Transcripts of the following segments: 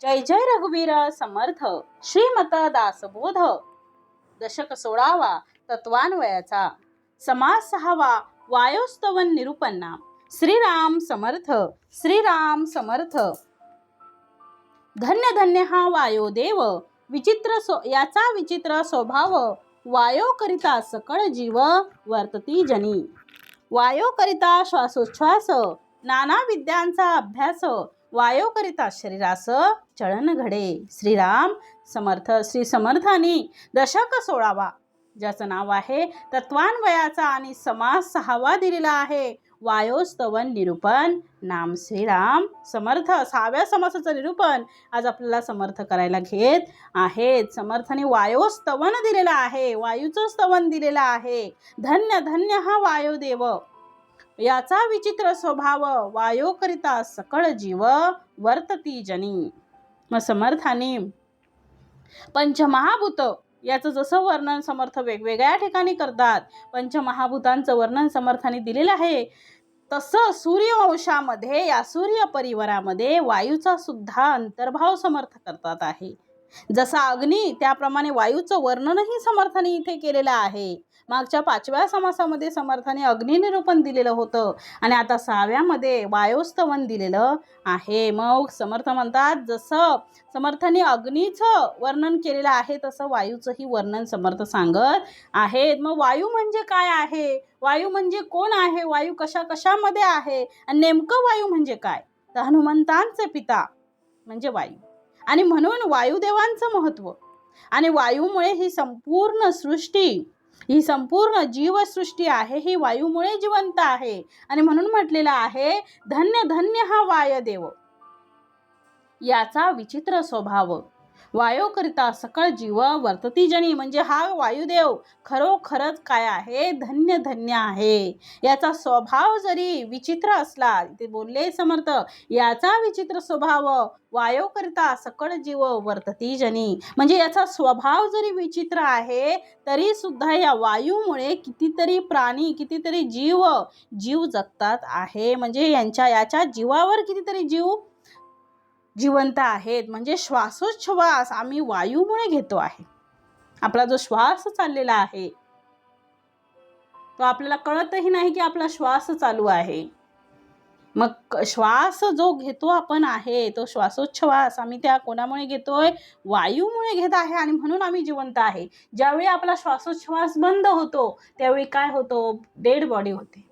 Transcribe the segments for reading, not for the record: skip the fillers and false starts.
जय जय रघुवीर समर्थ श्रीमत दासबोध दशक 16वा तत्वान्वयाचा समास 6वा वायोस्तवन निरूपन्ना श्रीराम समर्थ श्रीराम समर्थ। धन्य धन्य हा वायोदेव याचा विचित्र स्वभाव वायो करिता सकळ जीव वर्तती जनी। वायो करिता श्वासोच्छ्वास नाना विद्यांचा अभ्यास वायो करिता शरीरास चळन घडे। श्रीराम समर्थ। श्री समर्थांनी दशक 16वा ज्याचं नाव आहे तत्वान्वयाचा आणि समास 6वा दिलेला आहे वायोस्तवन निरूपण नाम श्रीराम समर्थ। 6व्या समासाचं निरूपण आज आपल्याला समर्थ करायला घेत आहेत। समर्थाने वायोस्तवन दिलेला आहे, वायूचं स्तवन दिलेलं आहे। धन्य धन्य हा वायुदेव याचा विचित्र स्वभाव वायो करिता सकळ जीव वर्तती जनी। मग समर्थाने पंचमहाभूत याचं जसं वर्णन समर्थ वेगवेगळ्या ठिकाणी करतात, पंचमहाभूतांचं वर्णन समर्थाने दिलेलं आहे, तसं सूर्यवंशामध्ये या सूर्य परिवारामध्ये वायूचा सुद्धा अंतर्भाव समर्थ करतात आहे। जसा अग्नी त्याप्रमाणे वायूचं वर्णनही समर्थाने इथे केलेलं आहे। मागच्या 5व्या समासामध्ये समर्थाने अग्नी निरूपण दिलेलं होतं आणि आता 6व्यामध्ये वायोस्तवन दिलेलं आहे। मग समर्थ म्हणतात जसं समर्थाने अग्नीचं वर्णन केलेलं आहे तसं वायूचंही वर्णन समर्थ सांगत आहेत। मग वायू म्हणजे काय आहे, वायू म्हणजे कोण आहे, वायू कशा कशामध्ये आहे आणि नेमकं वायू म्हणजे काय, तर हनुमंतांचे पिता म्हणजे वायू आणि म्हणून वायुदेवांचं महत्त्व आणि वायूमुळे ही संपूर्ण सृष्टी, ही संपूर्ण जीवसृष्टी आहे ही वायूमुळे जिवंत आहे आणि म्हणून म्हटलेलं आहे धन्य धन्य हा वायुदेव याचा विचित्र स्वभाव वायो करिता सकळ जीव वर्तती जनी। म्हणजे हा वायुदेव खरोखरच काय आहे, धन्य धन्य आहे। याचा स्वभाव जरी विचित्र असला, ते बोलले समर्थ याचा विचित्र स्वभाव वायो करिता सकळ जीव वर्तती जनी। म्हणजे याचा स्वभाव जरी विचित्र आहे तरी सुद्धा या वायूमुळे कितीतरी प्राणी, कितीतरी जीव जगतात आहे। म्हणजे याच्या जीवावर कितीतरी जीव जिवंत आहेत। म्हणजे श्वासोच्छ्वास आम्ही वायूमुळे घेतो आहे। आपला जो श्वास चाललेला आहे तो आपल्याला कळतही नाही की आपला श्वास चालू आहे। मग श्वास जो घेतो आपण आहे तो श्वासोच्छ्वास आम्ही त्या कोणामुळे घेतोय, वायूमुळे घेत आहे आणि म्हणून आम्ही जिवंत आहे। ज्यावेळी आपला श्वासोच्छ्वास बंद होतो त्यावेळी काय होतो, डेड बॉडी होते,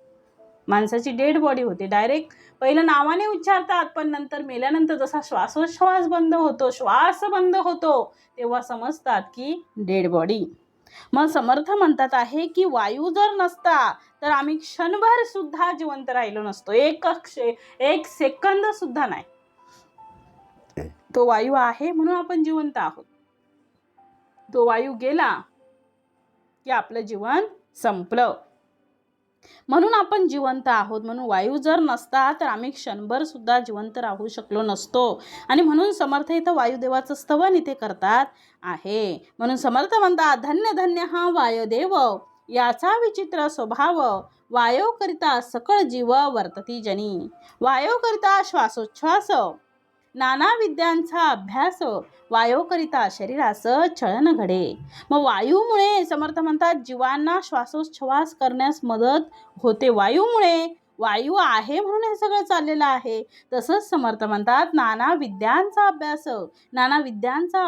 माणसाची डेड बॉडी होते। डायरेक्ट पहिलं नावाने उच्चारतात पण नंतर मेल्यानंतर जसा श्वासोच्छ्वास बंद होतो, श्वास बंद होतो, तेव्हा समजतात की डेड बॉडी। मग समर्थ म्हणतात आहे की वायू जर नसता तर आम्ही क्षणभर सुद्धा जिवंत राहिलो नसतो, एक सेकंद सुद्धा नाही। तो वायू आहे म्हणून आपण जिवंत आहोत, तो वायू गेला की आपलं जीवन संपलं, म्हणून आपण जिवंत आहोत। म्हणून वायू जर नसता तर आम्ही क्षणभर सुद्धा जिवंत राहू शकलो नसतो आणि म्हणून समर्थ इथं वायुदेवाचं स्तवन इथे करतात आहे। म्हणून समर्थ म्हणतात धन्य धन्य हा वायुदेव याचा विचित्र स्वभाव वायो करिता सकळ जीव वर्तती जनी। वायो करिता श्वासोच्छ्वास नाना विद्यांचा अभ्यास वायो करिता शरीरास चळन घडे। मग वायूमुळे समर्थ म्हणतात जीवांना श्वासोच्छ्वास करण्यास मदत होते, वायूमुळे, वायू आहे म्हणून हे सगळं चाललेलं आहे। तसंच समर्थ म्हणतात नाना विद्यांचा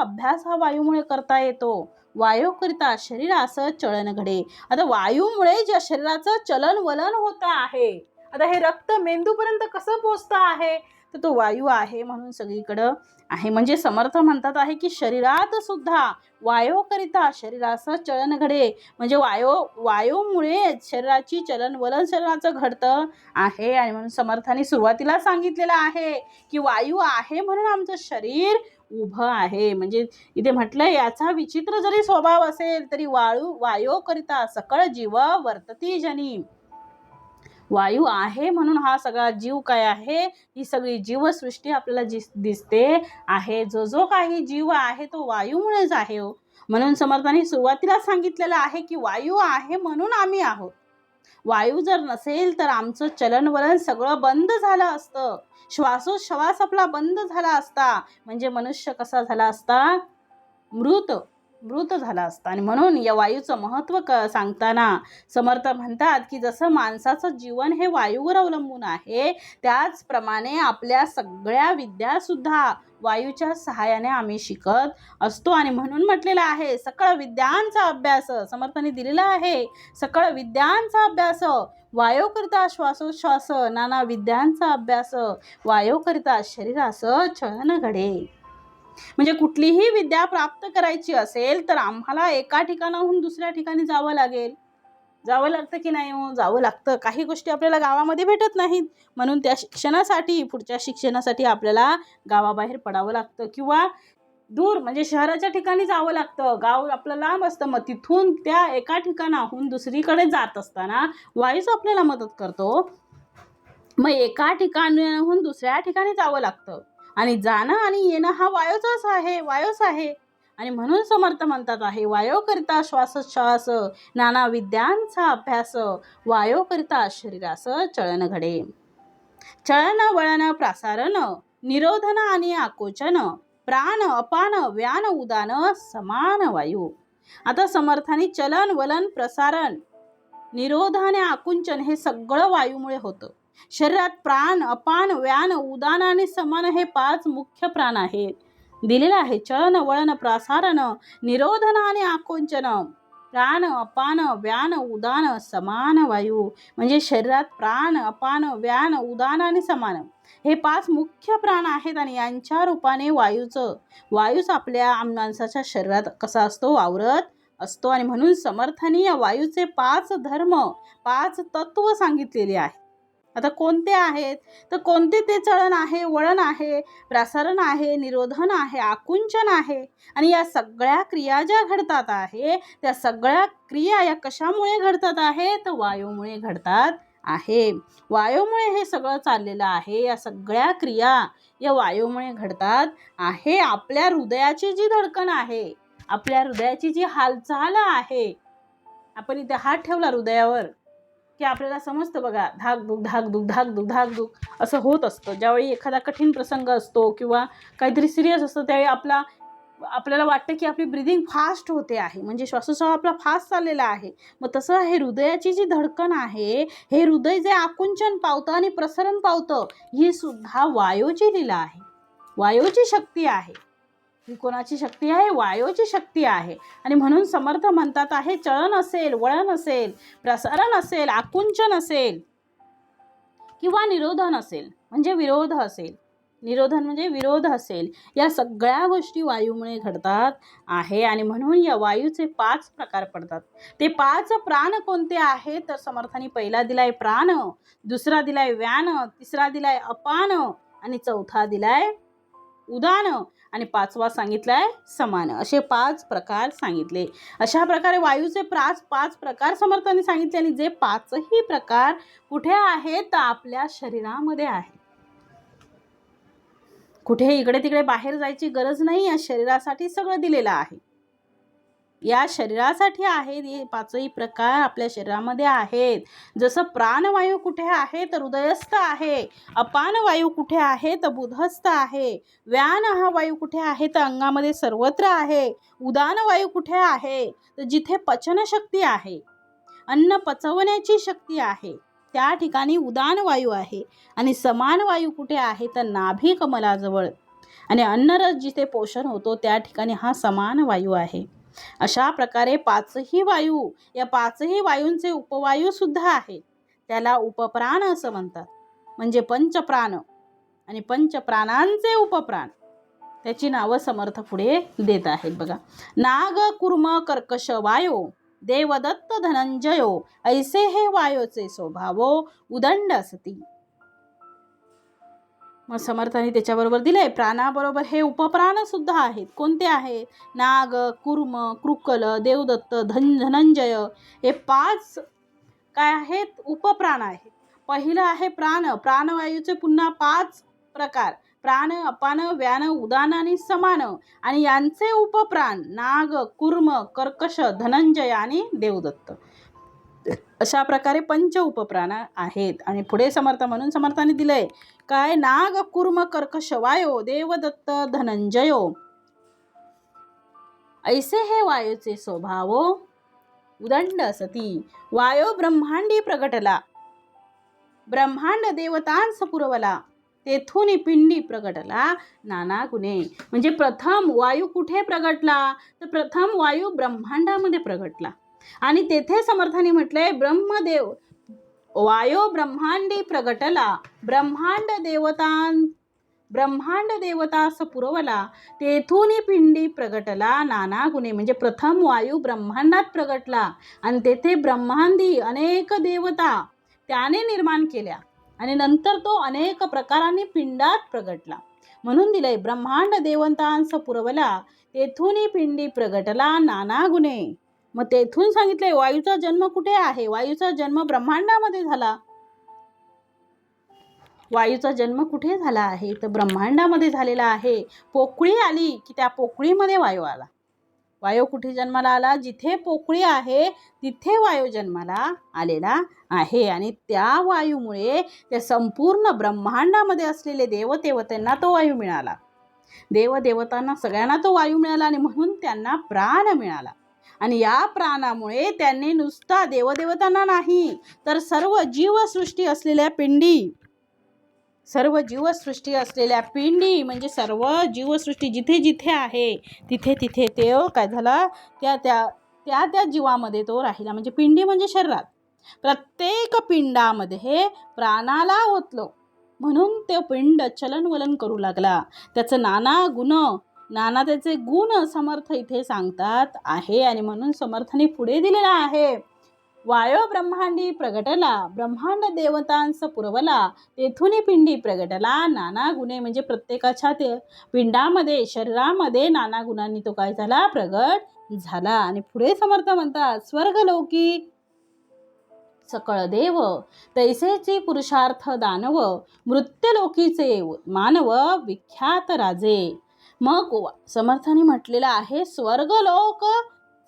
अभ्यास हा वायूमुळे करता येतो, वायो करिता शरीरास चळन घडे। आता वायूमुळे ज्या शरीराचं चलन वलन होत आहे, आता हे रक्त मेंदूपर्यंत कसं पोचतं आहे तर तो वायू आहे म्हणून सगळीकडं आहे। म्हणजे समर्थ म्हणतात आहे की शरीरात सुद्धा वायो करिता शरीराचं चलन घडे। म्हणजे वायूमुळे शरीराची चलनवलन शरीराचं घडतं आहे आणि म्हणून समर्थाने सुरुवातीला सांगितलेलं आहे की वायू आहे म्हणून आमचं शरीर उभं आहे। म्हणजे इथे म्हटलं याचा विचित्र जरी स्वभाव असेल तरी वायो करिता सकळ जीव वर्तती जनी। वायू आहे म्हणून हा सगळा जीव काय आहे, ही सगळी जीवसृष्टी आपल्याला दिसते आहे। जो काही जीव आहे तो वायूमुळेच आहे। म्हणून समर्थांनी सुरुवातीला सांगितलेलं आहे की वायू आहे म्हणून आम्ही आहोत वायू जर नसेल तर आमचं चलनवलन सगळं बंद झालं असतं. श्वासोच्छ्वास आपला बंद झाला असता. म्हणजे मनुष्य कसा झाला असता? मृत मृत झाला असता. आणि म्हणून या वायूचं महत्त्व सांगताना समर्थ म्हणतात की जसं माणसाचं जीवन हे वायूवर अवलंबून आहे, त्याचप्रमाणे आपल्या सगळ्या विद्या सुद्धा वायूच्या सहाय्याने आम्ही शिकत असतो. आणि म्हणून म्हटलेलं आहे सकळ विद्यांचा अभ्यास, समर्थांनी दिलेला आहे सकळ विद्यांचा अभ्यास, वायोकरिता श्वासोच्छ्वास, नाना विद्यांचा अभ्यास, वायोकरिता शरीरास चलन घडे. म्हणजे कुठलीही विद्या प्राप्त करायची असेल तर आम्हाला एका ठिकाणाहून दुसऱ्या ठिकाणी जावं लागेल. जावं लागतं की नाही हो? जावं लागतं. काही गोष्टी आपल्याला गावामध्ये भेटत नाहीत, म्हणून त्या शिक्षणासाठी, पुढच्या शिक्षणासाठी आपल्याला गावाबाहेर पडावं लागतं किंवा दूर म्हणजे शहराच्या ठिकाणी जावं लागतं. गाव आपलं लांब असतं. मग तिथून त्या एका ठिकाणाहून दुसरीकडे जात असताना वायूच आपल्याला मदत करतो. मग एका ठिकाणाहून दुसऱ्या ठिकाणी जावं लागतं आणि जाणं आणि येणं हा वायूच आहे. आणि म्हणून समर्थ म्हणतात आहे वायोकरिता श्वासोच्छ्वास, नाना विद्यांचा अभ्यास, वायोकरिता शरीरास चलन घडे. चलन वळन प्रसारण, निरोधन आणि आकोचन, प्राण अपान व्यान उदान समान वायू. आता समर्थाने चलन वलन प्रसारण, निरोध आणि आकुंचन हे सगळं वायूमुळे होतं. शरीरात प्राण अपान व्यान उदान आणि समान हे 5 मुख्य प्राण आहेत. दिलेलं आहे चलन वळन प्रसारण, निरोधन आणि आकुंचन, प्राण अपान व्यान उदान समान वायू. म्हणजे शरीरात प्राण अपान व्यान उदान आणि समान हे 5 मुख्य प्राण आहेत आणि यांच्या रूपाने वायूच आपल्या माणसाच्या शरीरात कसा असतो? वावरत असतो. आणि म्हणून समर्थांनी या वायूचे 5 धर्म, 5 तत्व सांगितलेले आहेत. आता कोणते आहेत? तर कोणते ते चलन आहे, वळण आहे, प्रसारण आहे, निरोधन आहे, आकुंचन आहे. आणि या सगळ्या क्रिया ज्या घडतात आहे त्या सगळ्या क्रिया या कशामुळे घडतात आहे? तर वायूमुळे घडतात आहे. वायूमुळे हे सगळं चाललेलं आहे. या सगळ्या क्रिया या वायूमुळे घडतात आहे. आपल्या हृदयाची जी धडकन आहे, आपल्या हृदयाची जी हालचाल आहे, आपण इथे हात ठेवला हृदयावर की आपल्याला समजतं बघा, धाक दुख धाक दुख धाक दुख धाक दुख असं होत असतं. ज्यावेळी एखादा कठीण प्रसंग असतो किंवा काहीतरी सिरियस असतं त्यावेळी आपल्याला वाटतं की आपली ब्रिदिंग फास्ट होते आहे, म्हणजे श्वासोच्छ्वास आपला फास्ट चाललेला आहे. मग तसं आहे हृदयाची जी धडकन आहे, हे हृदय जे आकुंचन पावतं आणि प्रसरण पावतं, ही सुद्धा वायूची लीला आहे, वायूची शक्ती आहे. ही कोणाची शक्ती आहे? वायूची शक्ती आहे. आणि म्हणून समर्थ म्हणतात आहे चलन असेल, वळण असेल, प्रसारण असेल, आकुंचन असेल किंवा निरोधन असेल म्हणजे विरोध असेल, निरोधन म्हणजे विरोध असेल, या सगळ्या गोष्टी वायूमुळे घडतात आहे. आणि म्हणून या वायूचे 5 प्रकार पडतात. ते 5 प्राण कोणते आहेत? तर समर्थांनी पहिला दिलाय प्राण, दुसरा दिलाय व्यान, तिसरा दिलाय अपान आणि चौथा दिलाय उदान आणि 5वा सांगितलाय समान. असे 5 प्रकार सांगितले. अशा प्रकारे वायूचे 5 प्रकार समर्थांनी सांगितले. आणि जे 5ही प्रकार कुठे आहेत? तर आपल्या शरीरामध्ये आहे. कुठे इकडे तिकडे बाहेर जायची गरज नाही. या शरीरासाठी सगळं दिलेलं आहे. या शरीरासाठी आहेत. हे 5ही प्रकार आपल्या शरीरामध्ये आहेत. जसं प्राणवायू कुठे आहे? तर हृदयस्थ आहे. अपान वायू कुठे आहे? तर बुधस्थ आहे. व्यान हा वायू कुठे आहे? तर अंगामध्ये सर्वत्र आहे. उदान वायू कुठे आहे? तर जिथे पचनशक्ती आहे, अन्न पचवण्याची शक्ती आहे, त्या ठिकाणी उदान वायू आहे. आणि समान वायू कुठे आहे? तर नाभी कमलाजवळ आणि अन्नरस जिथे पोषण होतो त्या ठिकाणी हा समान वायू आहे. अशा प्रकारे 5ही वायू, या 5ही वायूंचे उपवायू सुद्धा आहेत. त्याला उपप्राण असं म्हणतात. म्हणजे पंचप्राण आणि पंचप्राणांचे उपप्राण, त्याची नावं समर्थ पुढे देत आहेत बघा. नाग कुर्म कर्कश वायो, देवदत्त धनंजयो, ऐसे हे वायोचे स्वभावो उदंड असती. मग समर्थांनी त्याच्याबरोबर दिले प्राणाबरोबर हे उपप्राण सुद्धा आहेत. कोणते आहेत? नाग, कुर्म, कृकल, देवदत्त, धनंजय हे 5 काय आहेत? उपप्राण आहेत. पहिलं आहे प्राण. प्राणवायूचे पुन्हा 5 प्रकार: प्राण, अपान, व्यान, उदान आणि समान. आणि यांचे उपप्राण नाग, कुर्म, कर्कश, धनंजय आणि देवदत्त. अशा प्रकारे पंच उपप्राण आहेत. आणि पुढे म्हणून समर्थाने दिलंय काय, नाग कुर्म कर्कश वायो देवदत्त धनंजयो, ऐसे हे वायूचे स्वभाव उदंड असती, वायो ब्रह्मांडी प्रगटला, ब्रह्मांड देवतांस पुरवला, तेथून पिंडी प्रगटला नाना गुणे. म्हणजे प्रथम वायू कुठे प्रगटला, तर प्रथम वायू ब्रह्मांडामध्ये प्रगटला. आणि तेथे समर्थांनी म्हटलंय ब्रह्मदेव वायो ब्रह्मांडी प्रगटला, ब्रह्मांड देवतास पुरवला, तेथून पिंडी प्रगटला नाना गुणे. म्हणजे प्रथम वायू ब्रह्मांडात प्रगटला आणि तेथे ब्रह्मांडी अनेक देवता त्याने निर्माण केल्या आणि नंतर तो अनेक प्रकारांनी पिंडात प्रगटला. म्हणून दिलंय ब्रह्मांड देवतांस पुरवला, तेथून पिंडी प्रगटला नाना गुणे. मग तेथून सांगितलंय वायूचा जन्म कुठे आहे, वायूचा जन्म ब्रह्मांडामध्ये झाला. वायूचा जन्म कुठे झाला आहे, तर ब्रह्मांडामध्ये झालेला आहे. पोकळी आली की त्या पोकळीमध्ये वायू आला. वायू कुठे जन्माला आला, जिथे पोकळी आहे तिथे वायू जन्माला आलेला आहे. आणि त्या वायूमुळे त्या संपूर्ण ब्रह्मांडामध्ये असलेले देवदेवतांना तो वायू मिळाला. देवदेवतांना सगळ्यांना तो वायू मिळाला आणि म्हणून त्यांना प्राण मिळाला. आणि या प्राणामुळे त्यांनी नुसता देवदेवतांना नाही तर सर्व जीवसृष्टी असलेल्या पिंडी, सर्व जीवसृष्टी असलेल्या पिंडी म्हणजे सर्व जीवसृष्टी जिथे जिथे आहे तिथे तिथे ते काय झाला, त्या त्या त्या त्या जीवामध्ये तो राहिला. म्हणजे पिंडी म्हणजे शरीरात प्रत्येक पिंडामध्ये हे प्राणाला ओतलं, म्हणून ते पिंड चलनवलन करू लागला. त्याचं नाना त्याचे गुण समर्थ इथे सांगतात आहे. आणि म्हणून समर्थाने पुढे दिलेला आहे वायो ब्रह्मांडी प्रगटला, ब्रह्मांड देवतांस पुरवला, तेथून पिंडी प्रगटला नाना गुणे. म्हणजे प्रत्येकाच्या ते पिंडामध्ये शरीरामध्ये नाना गुणांनी तो काय झाला, प्रगट झाला. आणि पुढे समर्थ म्हणतात स्वर्गलोकी सकळ देव, तैसेची पुरुषार्थ दानव, मृत्युलोकीचे मानव विख्यात राजे. मग समर्थाने म्हटलेलं आहे स्वर्गलोक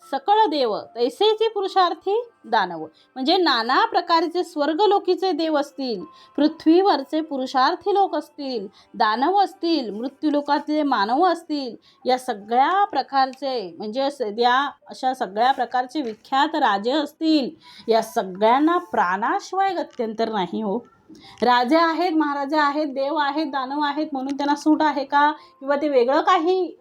सकळ देव, तैसेचे पुरुषार्थी दानव. म्हणजे नाना प्रकारचे स्वर्गलोकीचे देव असतील, पृथ्वीवरचे पुरुषार्थी लोक असतील, दानव असतील, मृत्यूलोकातले मानव असतील, या सगळ्या प्रकारचे म्हणजे या अशा सगळ्या प्रकारचे विख्यात राजे असतील, या सगळ्यांना प्राणाशिवाय गत्यंतर नाही हो. राजे आहेत, महाराजे आहेत, देव आहेत, दानव आहेत म्हणून त्यांना सूट आहे का, किंवा ते वेगळं काही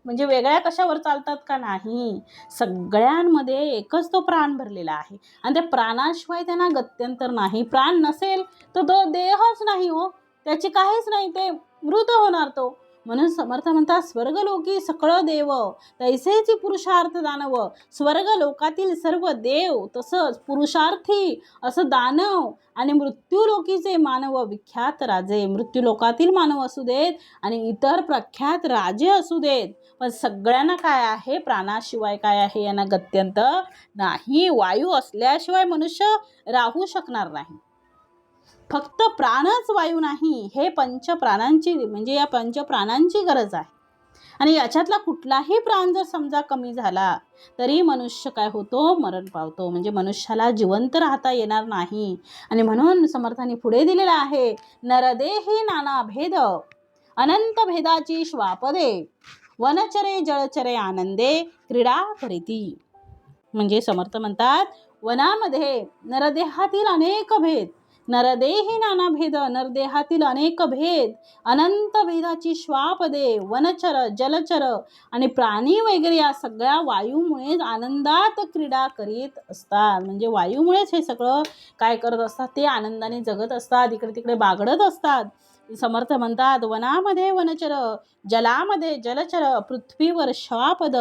म्हणजे वेगळ्या कशावर चालतात का, नाही. सगळ्यांमध्ये एकच तो प्राण भरलेला आहे आणि त्या प्राणाशिवाय त्यांना गत्यंतर नाही. प्राण नसेल तर तो देहच नाही हो, त्याची काहीच नाही, ते मृत होणार तो. म्हणून समर्थ म्हणतात स्वर्गलोकी सकळ देव, तैसेची पुरुषार्थ दानव. स्वर्गलोकातील सर्व देव तसंच पुरुषार्थी असं दानव आणि मृत्यूलोकीचे मानव विख्यात राजे. मृत्यूलोकातील मानव असू देत आणि इतर प्रख्यात राजे असू देत, पण सगळ्यांना काय आहे, प्राणाशिवाय काय आहे, यांना गत्यंतर नाही. वायू असल्याशिवाय मनुष्य राहू शकणार नाही. फक्त प्राणच वायू नाही, हे पंचप्राणांची म्हणजे या पंचप्राणांची गरज आहे. आणि याच्यातला कुठलाही प्राण जर समजा कमी झाला तरी मनुष्य काय होतो, मरण पावतो. म्हणजे मनुष्याला जिवंत राहता येणार नाही. आणि म्हणून समर्थांनी पुढे दिलेला आहे नरदेही नाना भेद, अनंत भेदाची श्वापदे, वनचरे जळचरे आनंदे क्रीडा करीती. म्हणजे समर्थ म्हणतात वनामध्ये नरदेहातील अनेक भेद, नरदेही नाना भेद, नरदेहातील अनेक भेद, अनंत भेदाची श्वापदे, वनचर जलचर आणि प्राणी वगैरे या सगळ्या वायूमुळेच आनंदात क्रीडा करीत असतात. म्हणजे वायूमुळेच हे सगळं काय करत असतात, ते आनंदाने जगत असतात, इकडे तिकडे बागडत असतात. समर्थ म्हणतात वनामध्ये वनचर, जलामध्ये जलचर, पृथ्वीवर श्वापद,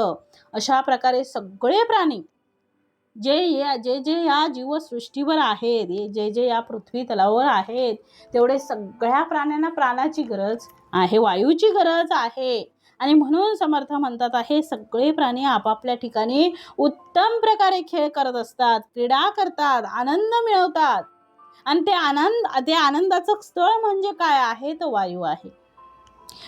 अशा प्रकारे सगळे प्राणी जे या जीवसृष्टीवर आहेत, जे या पृथ्वी तलावर आहेत, तेवढे सगळ्या प्राण्यांना प्राणाची गरज आहे, वायूची गरज आहे. आणि म्हणून समर्थ म्हणतात आहे सगळे प्राणी आपापल्या ठिकाणी उत्तम प्रकारे खेळ करत असतात, क्रीडा करतात, आनंद मिळवतात. आणि ते आनंदाचं स्थळ म्हणजे काय आहे, तो वायू आहे.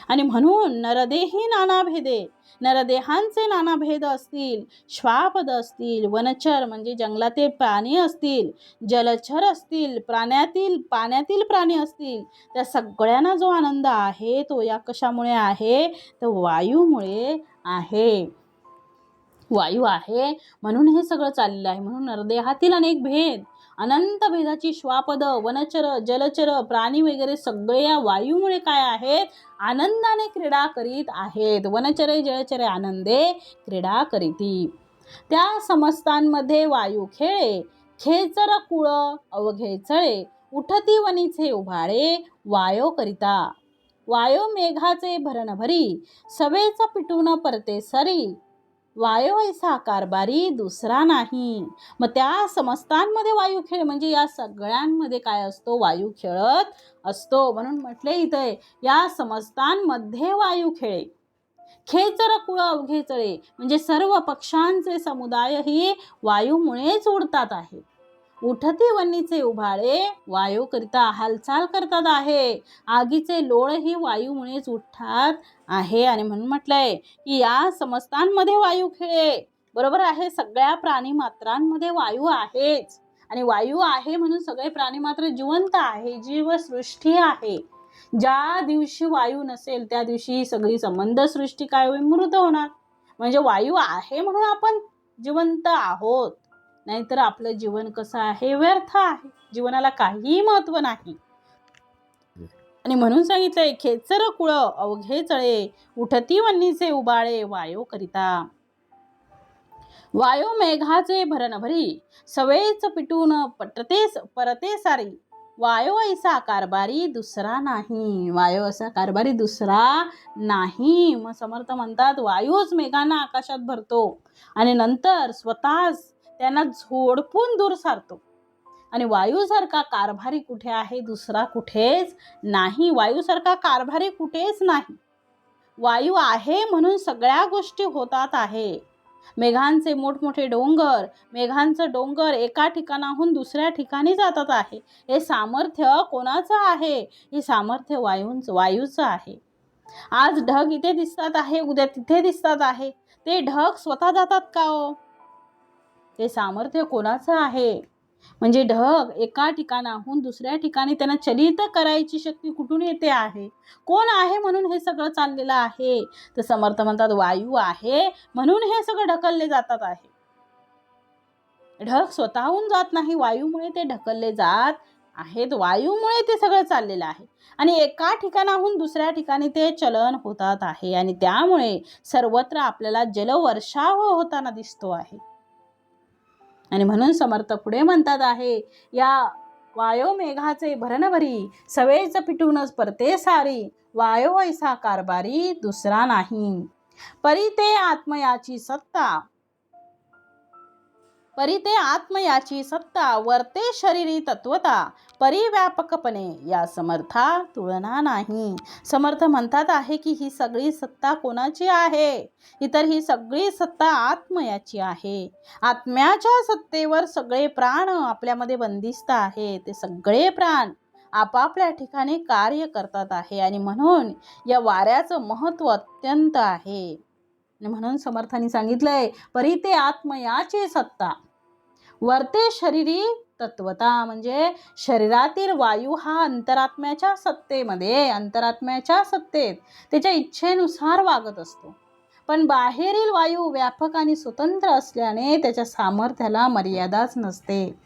आणि म्हणून नरदेही नाना भेदे, नरदेहांचे नाना भेद असतील, श्वापद असतील, वनचर म्हणजे जंगलातील प्राणी असतील, जलचर असतील, पाण्यातील प्राणी असतील, त्या सगळ्यांना जो आनंद आहे तो या कशामुळे आहे, तर वायूमुळे आहे. वायू आहे म्हणून हे सगळं चाललेलं आहे. म्हणून नरदेहातील अनेक भेद, अनंत भेदाची श्वापद, वनचर, जलचर, प्राणी वगैरे सगळे या वायूमुळे काय आहेत, आनंदाने क्रीडा करीत आहेत. वनचरे जलचरे आनंदे क्रीडा करीती. त्या समस्तांमध्ये वायू खेळे, खेचर कुळ अवघे चळे, उठती वनीचे उभाळे वायो करिता. वायो मेघाचे भरण भरी, सवेच पिटून परते सरी, वायो ऐसा कारभारी दुसरा नाही. मग त्या समस्तांमध्ये वायू खेळ म्हणजे या सगळ्यांमध्ये काय असतो, वायू खेळत असतो. म्हणून म्हटले इथे या समस्तांमध्ये वायू खेळे. खेचर कुळ अवघे चळे म्हणजे सर्व पक्षांचे समुदाय ही वायूमुळेच उडतात आहे. उठती वन्नीचे उभाळे वायू करिता हालचाल करतात आहे. आगीचे लोळही वायूमुळेच उठतात आहे. आणि म्हणून म्हटलंय की या समस्तांमध्ये वायू खेळे. बरोबर आहे, सगळ्या प्राणी मात्रांमध्ये वायू आहेच. आणि वायू आहे म्हणून सगळे प्राणी मात्र जिवंत आहे, जीवसृष्टी आहे. ज्या दिवशी वायू नसेल त्या दिवशी सगळी संबंध सृष्टी काय होईल, मृत होणार. म्हणजे वायू आहे म्हणून आपण जिवंत आहोत, नाहीतर आपलं जीवन कसं आहे, व्यर्थ आहे. जीवनाला काही महत्व नाही. आणि म्हणून सांगितलंय खेचर कुळ अवघे चळे, उठती वन्नीचे उबाळे वायो करिता. वायो मेघाचे भरण भरी, सवेच पिटून परते सारी, वायो ऐसा कारभारी दुसरा नाही. वायो असा कारभारी दुसरा नाही. मग समर्थ म्हणतात वायूच मेघांना आकाशात भरतो आणि नंतर स्वतःच त्यांना झोडपून दूर सारतो. आणि वायूसारखा कारभारी कुठे आहे, दुसरा कुठेच नाही. वायूसारखा कारभारी कुठेच नाही. वायू आहे म्हणून सगळ्या गोष्टी होतात आहे. मेघांचे मोठमोठे डोंगर, मेघांचं डोंगर एका ठिकाणाहून दुसऱ्या ठिकाणी जातात आहे. हे सामर्थ्य कोणाचं आहे, हे सामर्थ्य वायूचं आहे. आज ढग इथे दिसतात आहे, उद्या तिथे दिसतात आहे. ते ढग स्वतः जातात का हो? ते सामर्थ्य कोणाचं आहे? म्हणजे ढग एका ठिकाणाहून दुसऱ्या ठिकाणी त्यांना चलित करायची शक्ती कुठून येते आहे? कोण आहे म्हणून हे सगळं चाललेलं आहे? तर समर्थ म्हणतात वायू आहे म्हणून हे सगळं ढकलले जातात आहे. ढग स्वतःहून जात नाही, वायूमुळे ते ढकलले जात आहेत. वायूमुळे ते सगळं चाललेलं आहे आणि एका ठिकाणाहून दुसऱ्या ठिकाणी ते चलन होतात आहे. आणि त्यामुळे सर्वत्र आपल्याला जलवर्षाव होताना दिसतो आहे. आणि म्हणून समर्थ पुढे म्हणतात आहे या वायो मेघाचे भरण भरी, सवेच पिटूनच परते सारी, वायो ऐसा कारभारी दुसरा नाही. परी ते आत्मयाची सत्ता, वर्ते शरीरी तत्वता, परिव्यापकपणे या समर्था तुलना नाही. समर्थ म्हणतात आहे की ही सगळी सत्ता कोणाची आहे, तर ही सगळी सत्ता आत्मयाची आहे. आत्म्याच्या सत्तेवर सगळे प्राण आपल्यामध्ये बंदिस्त आहे. ते सगळे प्राण आपापल्या ठिकाणी कार्य करतात आहे. आणि म्हणून या वाऱ्याचं महत्त्व अत्यंत आहे. म्हणून समर्थांनी सांगितलंय परी ते आत्मयाची सत्ता, वर्ते शरीरी तत्वता म्हणजे शरीरातील वायू हा अंतरात्म्याच्या सत्तेत त्याच्या इच्छेनुसार वागत असतो. पण बाहेरील वायू व्यापक आणि स्वतंत्र असल्याने त्याच्या सामर्थ्याला मर्यादाच नसते.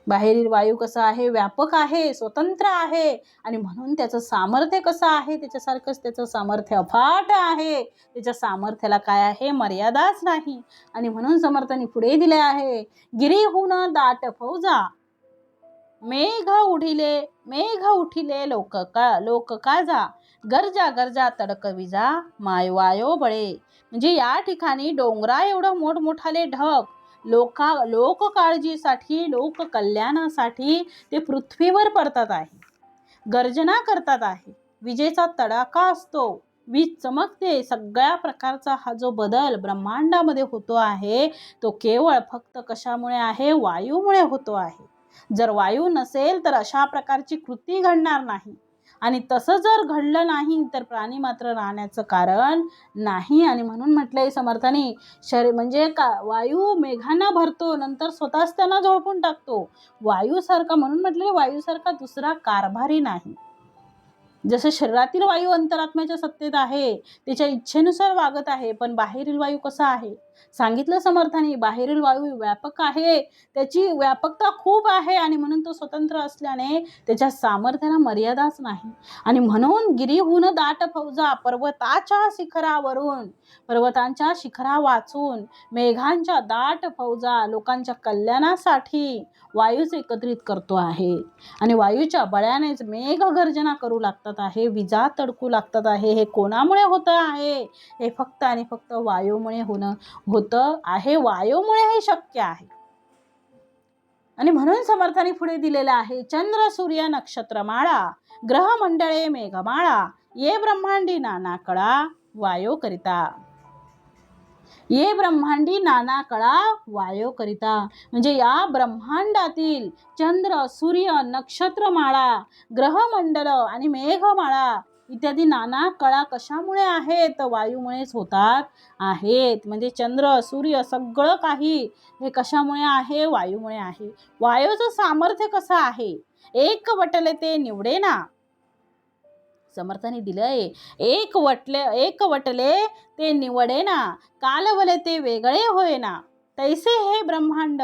बाहेरील वायू कसा आहे, व्यापक आहे, स्वतंत्र आहे आणि म्हणून त्याचं सामर्थ्य कसं आहे, त्याच्यासारखंच त्याचं सामर्थ्य अफाट आहे. त्याच्या सामर्थ्याला काय आहे, मर्यादाच नाही. आणि म्हणून समर्थांनी पुढे दिले आहे गिरीहून दाट फौजा, मेघ उठिले लोक काळजा, गरजा तडक विजा, वायो बळे. म्हणजे या ठिकाणी डोंगरा एवढं मोठमोठाले ढग लोक काळजीसाठी, लोक कल्याणासाठी ते पृथ्वीवर पडतात आहे, गर्जना करतात आहे. विजेचा तडाखा असतो, वीज चमकते. सगळ्या प्रकारचा हा जो बदल ब्रह्मांडामध्ये होतो आहे तो केवळ फक्त कशामुळे आहे, वायूमुळे होतो आहे. जर वायू नसेल तर अशा प्रकारची कृती घडणार नाही. आणि तसं जर घडलं नाही तर प्राणी मात्र राहण्याचं कारण नाही. आणि म्हणून म्हटलंय समर्थाने, म्हणजे वायू मेघांना भरतो नंतर स्वतःच त्यांना झोडपून टाकतो. वायूसारखा, म्हणून म्हटलं वायूसारखा दुसरा कारभारी नाही. जसं शरीरातील वायू अंतरात्म्याच्या सत्तेत आहे, त्याच्या इच्छेनुसार वागत आहे, पण बाहेरील वायू कसा आहे सांगितलं समर्थाने. बाहेरील वायू व्यापक आहे, त्याची व्यापकता खूप आहे आणि म्हणून तो स्वतंत्र असल्याने त्याच्या सामर्थ्याला मर्यादाच नाही. आणि म्हणून गिरीहून दाट फौजा पर्वताच्या शिखरा वाचून मेघांच्या दाट फौजा लोकांच्या कल्याणासाठी वायूच एकत्रित करतो आहे. आणि वायूच्या बळानेच मेघ गर्जना करू लागतात आहे, विजा तडकू लागतात आहे. हे कोणामुळे होत आहे? हे फक्त आणि फक्त वायूमुळे होतं आहे. वायूमुळे हे शक्य आहे. आणि म्हणून समर्थाने पुढे दिलेलं आहे, चंद्र सूर्य नक्षत्रमाळा ग्रह मंडळे मेघमाळा ये ब्रह्मांडी नाना कळा वायो करिता. ये ब्रह्मांडी नाना कळा वायो करिता, म्हणजे या ब्रह्मांडातील चंद्र सूर्य नक्षत्रमाळा ग्रहमंडल आणि मेघमाळा इत्यादी नाना कळा कशामुळे आहेत? वायूमुळेच होतात आहेत. म्हणजे चंद्र सूर्य सगळं काही हे कशामुळे आहे? वायूमुळे आहे. वायूचं सामर्थ्य कसं आहे? एक वटले ते निवडे ना, समर्थाने दिलंय, एक वटले ते निवडे ना, कालवले ते वेगळे होय ना, तैसे हे ब्रह्मांड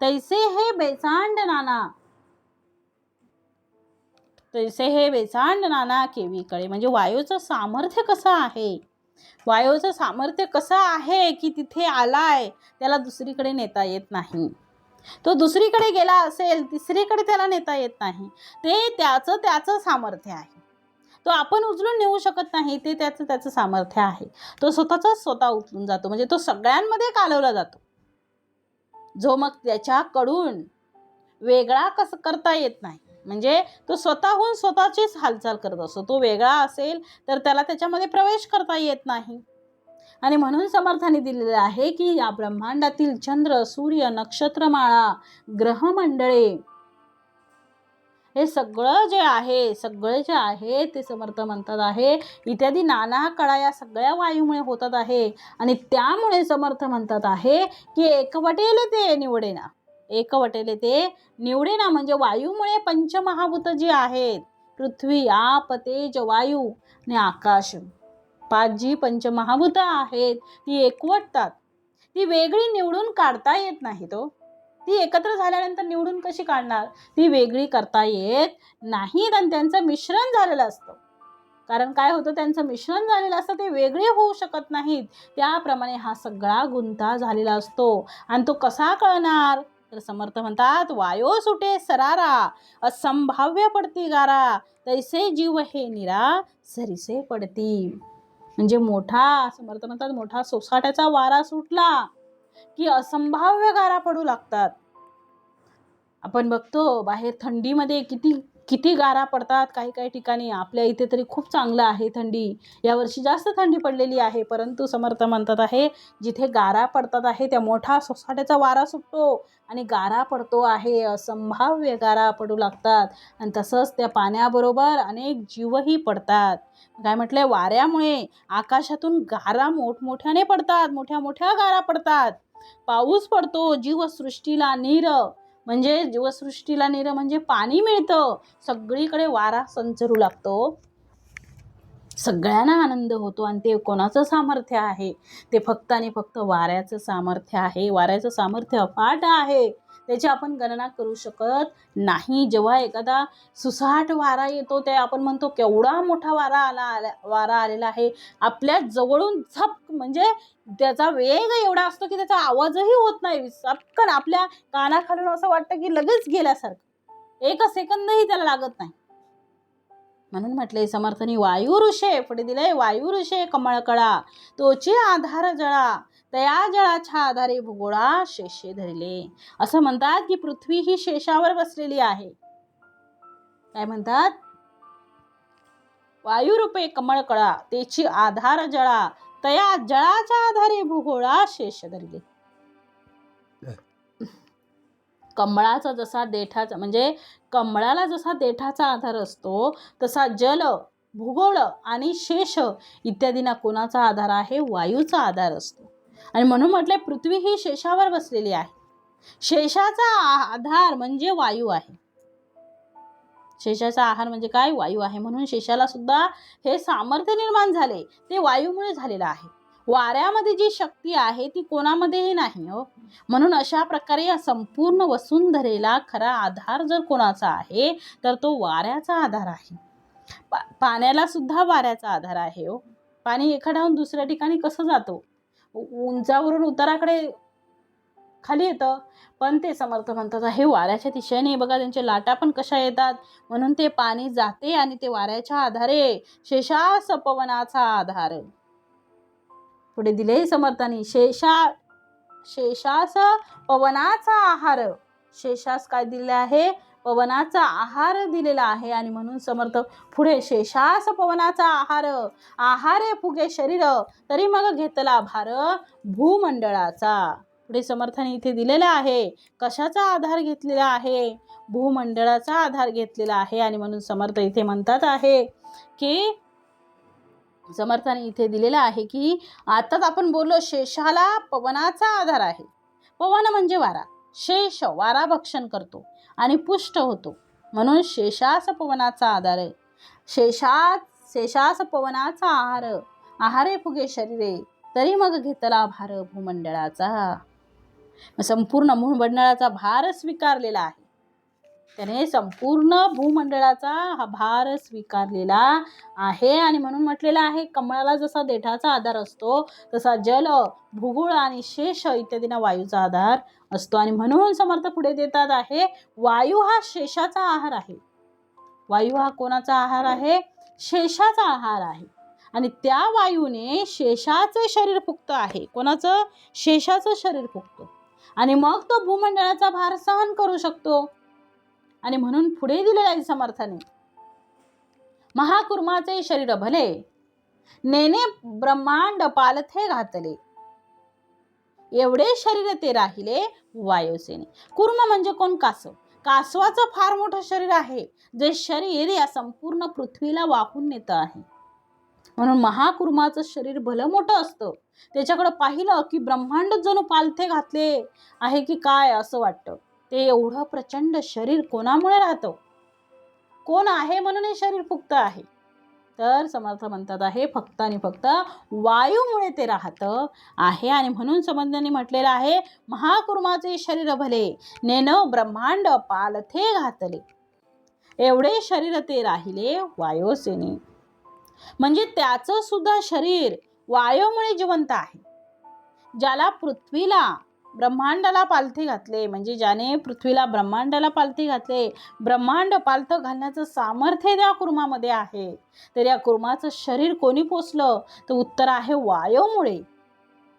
तैसे हे बेचांड नाना, तैसे हे बेचांड नाना केवी कळे. म्हणजे वायूचं सामर्थ्य कसं आहे? वायूचं सामर्थ्य कसं आहे की तिथे आलाय, त्याला दुसरीकडे नेता येत नाही. तो दुसरीकडे गेला असेल, तिसरीकडे त्याला नेता येत नाही. ते त्याचं सामर्थ्य आहे. तो आपण उचलून नेऊ शकत नाही, ते त्याचं सामर्थ्य आहे. तो स्वतः उचलून जातो, म्हणजे तो सगळ्यांमध्ये कालवला जातो. जो मग त्याच्याकडून वेगळा कसं करता येत नाही. म्हणजे तो स्वतःहून स्वतःचीच हालचाल करत असतो. तो वेगळा असेल तर त्याला त्याच्यामध्ये प्रवेश करता येत नाही. आणि म्हणून समर्थाने दिलेलं आहे की या ब्रह्मांडातील चंद्र सूर्य नक्षत्रमाळा ग्रहमंडळे हे सगळं जे आहे ते समर्थ म्हणतात आहे इत्यादी नाना कळा या सगळ्या वायूमुळे होतात आहे. आणि त्यामुळे समर्थ म्हणतात आहे की एकवटेले ते निवडेना, एकवटेले ते निवडेना, म्हणजे वायूमुळे पंचमहाभूत जी आहेत, पृथ्वी आप तेज वायू आणि आकाश, 5 जी पंचमहाभूत आहेत ती एकवटतात. ती वेगळी निवडून काढता येत नाही. ती एकत्र झाल्यानंतर निवडून कशी काढणार? ती वेगळी करता येत नाहीत आणि त्यांचं मिश्रण झालेलं असतं. कारण काय होतं, त्यांचं मिश्रण झालेलं असतं, ते वेगळे होऊ शकत नाहीत. त्याप्रमाणे हा सगळा गुंता झालेला असतो. आणि तो कसा कळणार? तर समर्थ म्हणतात, वायो सुटे सरारा असंभाव्य पडती गारा, तैसे जीव हे निरा सरीसे पडती. म्हणजे मोठा, समर्थ म्हणतात, मोठा सोसाट्याचा वारा सुटला की असंभाव्य गारा पडू लागतात. आपण बघतो बाहेर थंडीमध्ये किती गारा पडतात. काही ठिकाणी आपल्या इथे तरी खूप चांगलं आहे थंडी, यावर्षी जास्त थंडी पडलेली आहे. परंतु समर्थ म्हणतात आहे, जिथे गारा पडतात आहे त्या मोठा सोसाट्याचा वारा सुटतो आणि गारा पडतो आहे, असंभाव्य गारा पडू लागतात. आणि तसंच त्या पाण्याबरोबर अनेक जीवही पडतात. काय म्हटलंय, वाऱ्यामुळे आकाशातून गारा मोठमोठ्याने पडतात, मोठ्या गारा पडतात. पाऊस पडतो, जीवसृष्टीला नीर म्हणजे पाणी मिळतं. सगळीकडे वारा संचरू लागतो, सगळ्यांना आनंद होतो. आणि ते कोणाचं सामर्थ्य आहे? ते फक्त आणि फक्त वाऱ्याचं सामर्थ्य आहे. वाऱ्याचं सामर्थ्य अफाट आहे, त्याची आपण गणना करू शकत नाही. जेव्हा एखादा सुसाट वारा येतो ते आपण म्हणतो केवढा मोठा वारा आलेला आहे, आपल्या जवळून झप, म्हणजे त्याचा वेग एवढा असतो की त्याचा आवाजही होत नाही. चटकन आपल्या कानाखालून असं वाटतं की लगेच गेल्यासारखं, 1 सेकंदही त्याला लागत नाही. म्हणून म्हटले समर्थांनी, वायू ऋषे पुढे दिले, वायू ऋषे कमळकळा तोची आधार जळा, तया जळाच्या आधारे भूगोळा शेषे धरले. असं म्हणतात की पृथ्वी ही शेषावर बसलेली आहे. काय म्हणतात? वायू रूपे कमळकळा त्याची आधार जळा, तया जळाच्या आधारे भूगोळा शेष धरले. कमळाचा जसा देठाचा म्हणजे कमळाला जसा देठाचा आधार असतो तसा जल, भूगोल आणि शेष इत्यादींना कोणाचा आधार आहे? वायूचा आधार असतो. आणि म्हणून म्हटले पृथ्वी ही शेषावर बसलेली आहे. शेषाचा आधार म्हणजे वायू आहे. शेषाचा आहार म्हणजे काय? वायू आहे. म्हणून शेषाला सुद्धा हे सामर्थ्य निर्माण झाले ते वायूमुळे झालेलं आहे. वाऱ्यामध्ये जी शक्ती आहे ती कोणामध्येही नाही हो. म्हणून अशा प्रकारे या संपूर्ण वसुंधरेला खरा आधार जर कोणाचा आहे तर तो वाऱ्याचा आधार आहे. पाण्याला सुद्धा वाऱ्याचा आधार आहे हो. पाणी एखाद्याहून दुसऱ्या ठिकाणी कसं जातो? उंचावरून उताराकडे खाली येतं, पण ते समर्थ म्हणतात हे वाऱ्याच्या दिशेने बघा त्यांच्या लाटा पण कशा येतात. म्हणून ते पाणी जाते आणि ते वाऱ्याच्या आधारे शेषास पवनाचा आधार. पुढे दिले समर्थांनी शेषास पवनाचा आहार. शेषास काय दिले आहे? पवनाचा आहार दिलेला आहे. आणि म्हणून समर्थ पुढे शेषास पवनाचा आहार, आहारे फुगे शरीर तरी मग घेतला भार भूमंडळाचा. पुढे समर्थाने इथे दिलेला आहे कशाचा आधार घेतलेला आहे? भूमंडळाचा आधार घेतलेला आहे. आणि म्हणून समर्थ इथे म्हणतात आहे की समर्थाने इथे दिलेला आहे की आताच आपण बोललो शेषाला पवनाचा आधार आहे. पवन म्हणजे वारा. शेष वारा भक्षण करतो आणि पुष्ट होतो, म्हणून शेषास पवनाचा आधार आहे. शेषास पवनाचा आहार, आहारे फुगे शरीरे तरी मग घेतला भार भूमंडळाचा. संपूर्ण भूमंडळाचा भार स्वीकारलेला आहे. त्याने संपूर्ण भूमंडळाचा हा भार स्वीकारलेला आहे. आणि म्हणून म्हटलेला आहे कमळाला जसा देठाचा आधार असतो तसा जल, भूगोळ आणि शेष इत्यादींना वायूचा आधार असतो. आणि म्हणून समर्थ पुढे देतात आहे वायू हा शेषाचा आहार आहे. वायू हा कोणाचा आहार आहे? शेषाचा आहार आहे. आणि त्या वायूने शेषाचे शरीर फुगतं आहे. कोणाचं? शेषाचं शरीर फुगतं आणि मग तो भूमंडळाचा भार सहन करू शकतो. आणि म्हणून पुढे दिलेला आहे समर्थाने महाकुर्माचे शरीर भले नेने ब्रह्मांड पालथे घातले एवढे शरीर ते राहिले वायुसेने. कुर्म म्हणजे कोण? कासव. कासवाचं फार मोठं शरीर आहे जे शरीर या संपूर्ण पृथ्वीला वाहून नेतं आहे. म्हणून महाकुर्माचं शरीर भलं मोठं असतं. त्याच्याकडे पाहिलं की ब्रह्मांड जणू पालथे घातले आहे की काय असं वाटतं. ते एवढं प्रचंड शरीर कोणामुळे राहतं? कोण आहे म्हणून हे शरीर फुगतं आहे? तर समर्थ म्हणतात आहे फक्त आणि फक्त वायूमुळे ते राहतं आहे. आणि म्हणून समर्थांनी म्हटलेलं आहे महाकुर्माचे शरीर भले नेन ब्रह्मांड पालथे घातले एवढे शरीर ते राहिले वायुसेने. म्हणजे त्याचं सुद्धा शरीर वायूमुळे जिवंत आहे. ज्याला पृथ्वीला ब्रह्मांडाला पालथी घातले, म्हणजे ज्याने पृथ्वीला ब्रह्मांडाला पालथी घातले, ब्रह्मांड पालथं घालण्याचं सामर्थ्य त्या कुर्मामध्ये आहे. तर या कुर्माचं शरीर कोणी पोचलं? तर उत्तर आहे वायूमुळे.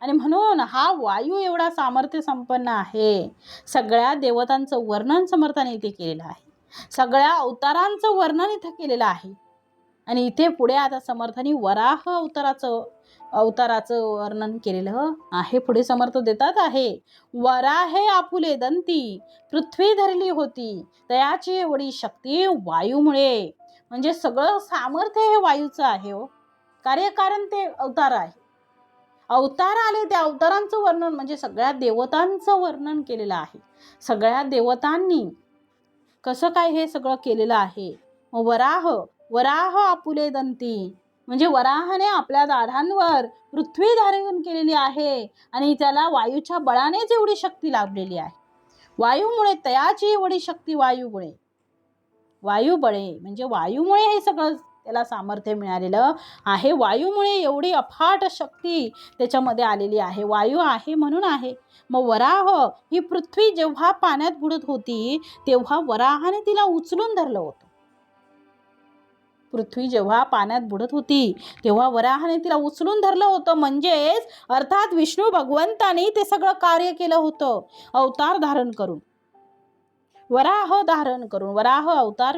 आणि म्हणून हा वायू एवढा सामर्थ्य संपन्न आहे. सगळ्या देवतांचं वर्णन समर्थाने इथे केलेलं आहे. सगळ्या अवतारांचं वर्णन इथे केलेलं आहे. आणि इथे पुढे आता समर्थांनी वराह अवताराचं वर्णन केलेलं आहे. पुढे समर्थ देतात आहे वराहे आपुले दंती पृथ्वी धरली होती तयाची एवढी शक्ती वायूमुळे. म्हणजे सगळं सामर्थ्य हे वायूचं आहे हो. कार्यकारण ते अवतार आहे. अवतार आले त्या अवतारांचं वर्णन म्हणजे सगळ्या देवतांचं वर्णन केलेलं आहे. सगळ्या देवतांनी कसं काय हे सगळं केलेलं आहे. वराह आपुले दंती म्हणजे वराहाने आपल्या दाढांवर पृथ्वी धारण केलेली आहे आणि त्याला वायूच्या बळानेच एवढी शक्ती लाभलेली आहे. वायूमुळे तयाची एवढी शक्ती वायुबळे म्हणजे वायूमुळे हे सगळं त्याला सामर्थ्य मिळालेलं आहे. वायूमुळे एवढी अफाट शक्ती त्याच्यामध्ये आलेली आहे. वायू आहे म्हणून आहे. मग वराह ही पृथ्वी जेव्हा पाण्यात बुडत होती तेव्हा वराहाने तिला उचलून धरलं होतं. पृथ्वी जेव्हा पाण्यात बुडत होती तेव्हा वराहाने तिला उचलून धरलं होतं. म्हणजेच अर्थात विष्णू भगवंताने ते सगळं कार्य केलं होतं अवतार धारण करून. वराह धारण करून, वराह अवतार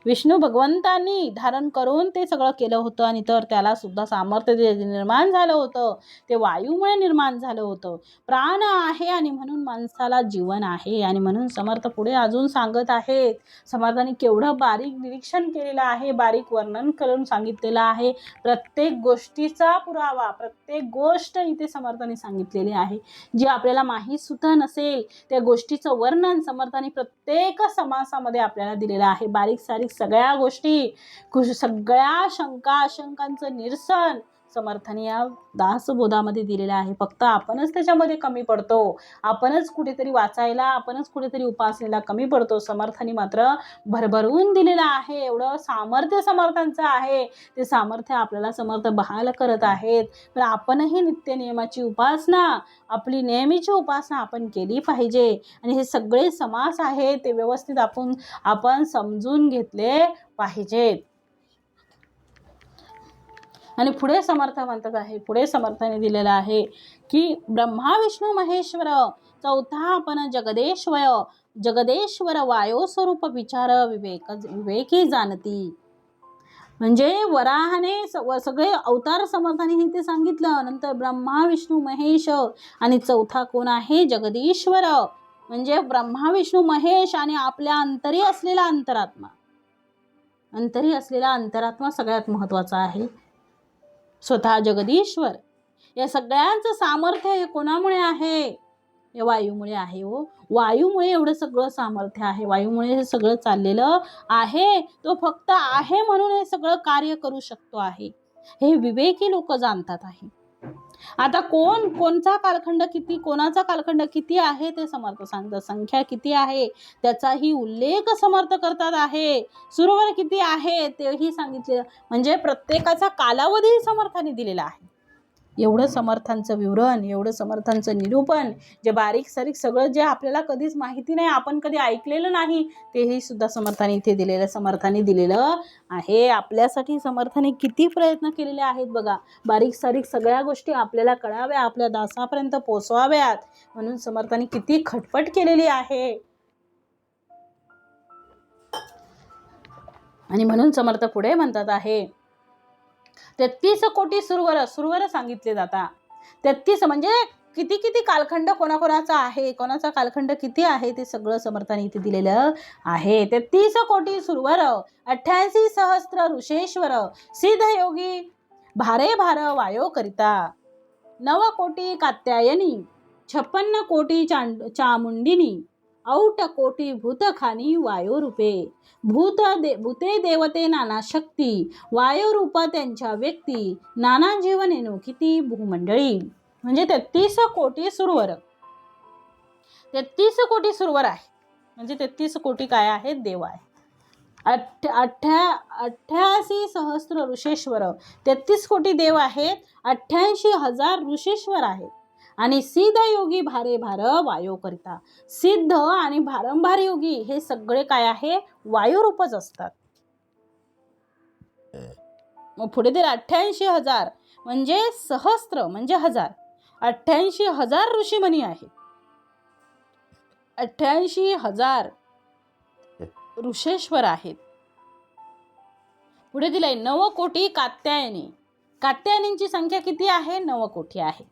विष्णू भगवंतांनी धारण करून ते सगळं केलं होतं. आणि तर त्याला सुद्धा सामर्थ्य जे निर्माण झालं होतं ते वायूमुळे निर्माण झालं होतं. प्राण आहे आणि म्हणून माणसाला जीवन आहे. आणि म्हणून समर्थ पुढे अजून सांगत आहेत. समर्थांनी केवढं बारीक निरीक्षण केलेलं आहे, बारीक वर्णन करून सांगितलेलं आहे. प्रत्येक गोष्टीचा पुरावा, प्रत्येक गोष्ट इथे समर्थांनी सांगितलेली आहे. जी आपल्याला माहीत सुद्धा नसेल त्या गोष्टीचं वर्णन समर्थांनी प्रत्येक समासामध्ये आपल्याला दिलेलं आहे. बारीक सारीक सगळ्या गोष्टी, सगळ्या शंका आशंकांचं निरसन समर्थांनी या दासबोधामध्ये दिलेलं आहे. फक्त आपणच त्याच्यामध्ये कमी पडतो, आपणच कुठेतरी वाचायला, आपणच कुठेतरी उपासनेला कमी पडतो. समर्थांनी मात्र भरभरून दिलेलं आहे. एवढं सामर्थ्य समर्थांचं आहे. ते सामर्थ्य आपल्याला समर्थ बहाल करत आहेत. तर आपणही नित्य नियमाची उपासना, आपली नेहमीची उपासना आपण केली पाहिजे. आणि हे सगळे समास आहेत ते व्यवस्थित आपण समजून घेतले पाहिजेत. आणि पुढे समर्थ म्हणतात आहे, पुढे समर्थाने दिलेलं आहे की ब्रह्मा विष्णू महेश्वर चौथा आपण जगदेश्वर वायो स्वरूप विचार विवेकी जाणती. म्हणजे वराहाने सगळे अवतार समर्थाने ते सांगितलं. नंतर ब्रह्मा विष्णू महेश आणि चौथा कोण आहे? जगदीश्वर. म्हणजे ब्रह्मा विष्णू महेश आणि आपल्या अंतरी असलेला अंतरात्मा सगळ्यात महत्वाचा आहे. स्वतः जगदीश्वर. या सगळ्यांचं सामर्थ्य हे कोणामुळे आहे? हे वायूमुळे आहे. हो, वायूमुळे एवढं सगळं सामर्थ्य आहे. वायूमुळे हे सगळं चाललेलं आहे. तो फक्त आहे म्हणून हे सगळं कार्य करू शकतो आहे. हे विवेकी लोक जाणतात आहे. आता कोणचा कालखंड किती, कोणाचा कालखंड किती आहे ते समर्थ सांगतात. संख्या किती आहे त्याचाही उल्लेख समर्थ करतात आहे. सुरवर किती आहे तेही सांगितले. म्हणजे प्रत्येकाचा कालावधी समर्थाने दिलेला आहे. एवढं समर्थांचं विवरण, एवढं समर्थांचं निरूपण, जे बारीक सारीक सगळं जे आपल्याला कधीच माहिती नाही, आपण कधी ऐकलेलं नाही, तेही सुद्धा समर्थाने इथे दिलेलं आहे. आपल्यासाठी समर्थाने किती प्रयत्न केलेले आहेत बघा. बारीक सारीक सगळ्या गोष्टी आपल्याला कळाव्या, आपल्या दासापर्यंत पोचवाव्यात म्हणून समर्थाने किती खटपट केलेली आहे. आणि म्हणून समर्थ पुढे म्हणतात आहे 33 कोटी सुरवर सांगितले जातात. 33 म्हणजे किती कालखंड कोणाकोणाचा आहे, कोणाचा कालखंड किती आहे ते सगळं समर्थाने इथे दिलेलं आहे. 33 कोटी सुरवर, 88 सहस्त्र ऋषेश्वर, सिद्ध योगी भारे वायो करिता, 9 कोटी कात्यायनी, 56 कोटी चामुंडिनी, 8 कोटी भूतखानी वायो रूपे, भूते देवते नाना शक्ती, वायो रूप त्यांच्या व्यक्ती, नाना जीवनेनो किती भूमंडळी. म्हणजे 33 कोटी सुरवर, 33 कोटी सुरवर आहे. म्हणजे 33 कोटी काय आहेत? देव आहे. 88 सहस्त्र ऋषेश्वर, 33 कोटी देव आहेत. 88,000 ऋषेश्वर आहेत. आणि सिद्ध योगी भारे वायो करिता, सिद्ध आणि भारंभार योगी हे सगळे काय आहे? वायुरूपच असतात. मग पुढे ते 88,000 म्हणजे सहस्त्र म्हणजे 1000, 88,000 ऋषीमुनी आहेत. 88,000 ऋषेश्वर आहेत. पुढे दिलाय 9 कोटी कात्यायनी. कात्यायनींची संख्या किती आहे? 9 कोटी आहे.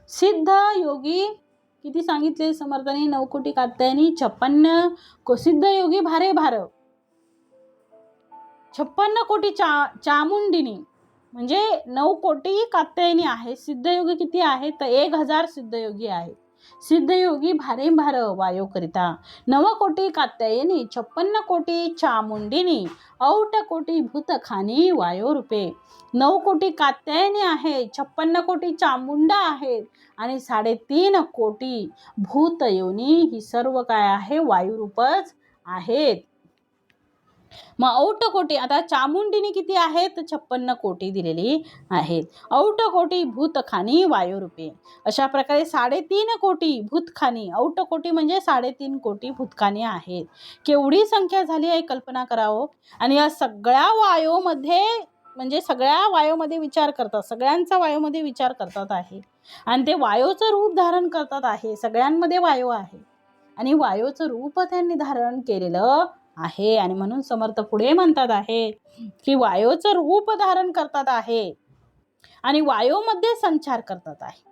सिद्ध योगी किती सांगितले समर्थाने? 9 कोटी कात्यायनी, 56 सिद्ध योगी भारे 56 कोटी चामुंडिनी. म्हणजे 9 कोटी कात्यायनी आहे. सिद्धयोगी किती आहेत? तर 1000 सिद्धयोगी आहेत. सिद्धयोगी भारे वायो करिता, 9 कोटी कात्यायनी, 56 कोटी चामुंडिनी, 8 कोटी भूतखानी वायो रूपे. 9 कोटी कात्यायनी आहे, 56 कोटी चामुंडा आहेत आणि 3.5 कोटी भूतयोनी. ही सर्व काय आहे? वायुरूपच आहेत. मग 8 कोटी, आता चामुंडिनी किती आहेत? 56 कोटी दिलेली आहेत. 8 कोटी भूतखानी वायुरूपे. अशा प्रकारे 3.5 कोटी भूतखानी, 8 कोटी म्हणजे 3.5 कोटी भूतखानी आहेत. केवढी संख्या झाली आहे कल्पना करावं. आणि या सगळ्या वायूमध्ये, म्हणजे सगळ्या वायूमध्ये विचार करतात, सगळ्यांचा वायूमध्ये विचार करतात आहे. आणि ते वायूचं रूप धारण करतात आहे. सगळ्यांमध्ये वायू आहे. आणि वायूचं रूप त्यांनी धारण केलेलं आहे. आणि म्हणून समर्थ पुढे म्हणतात आहे की वायूचं रूप धारण करतात आहे आणि वायूमध्ये संचार करतात आहे.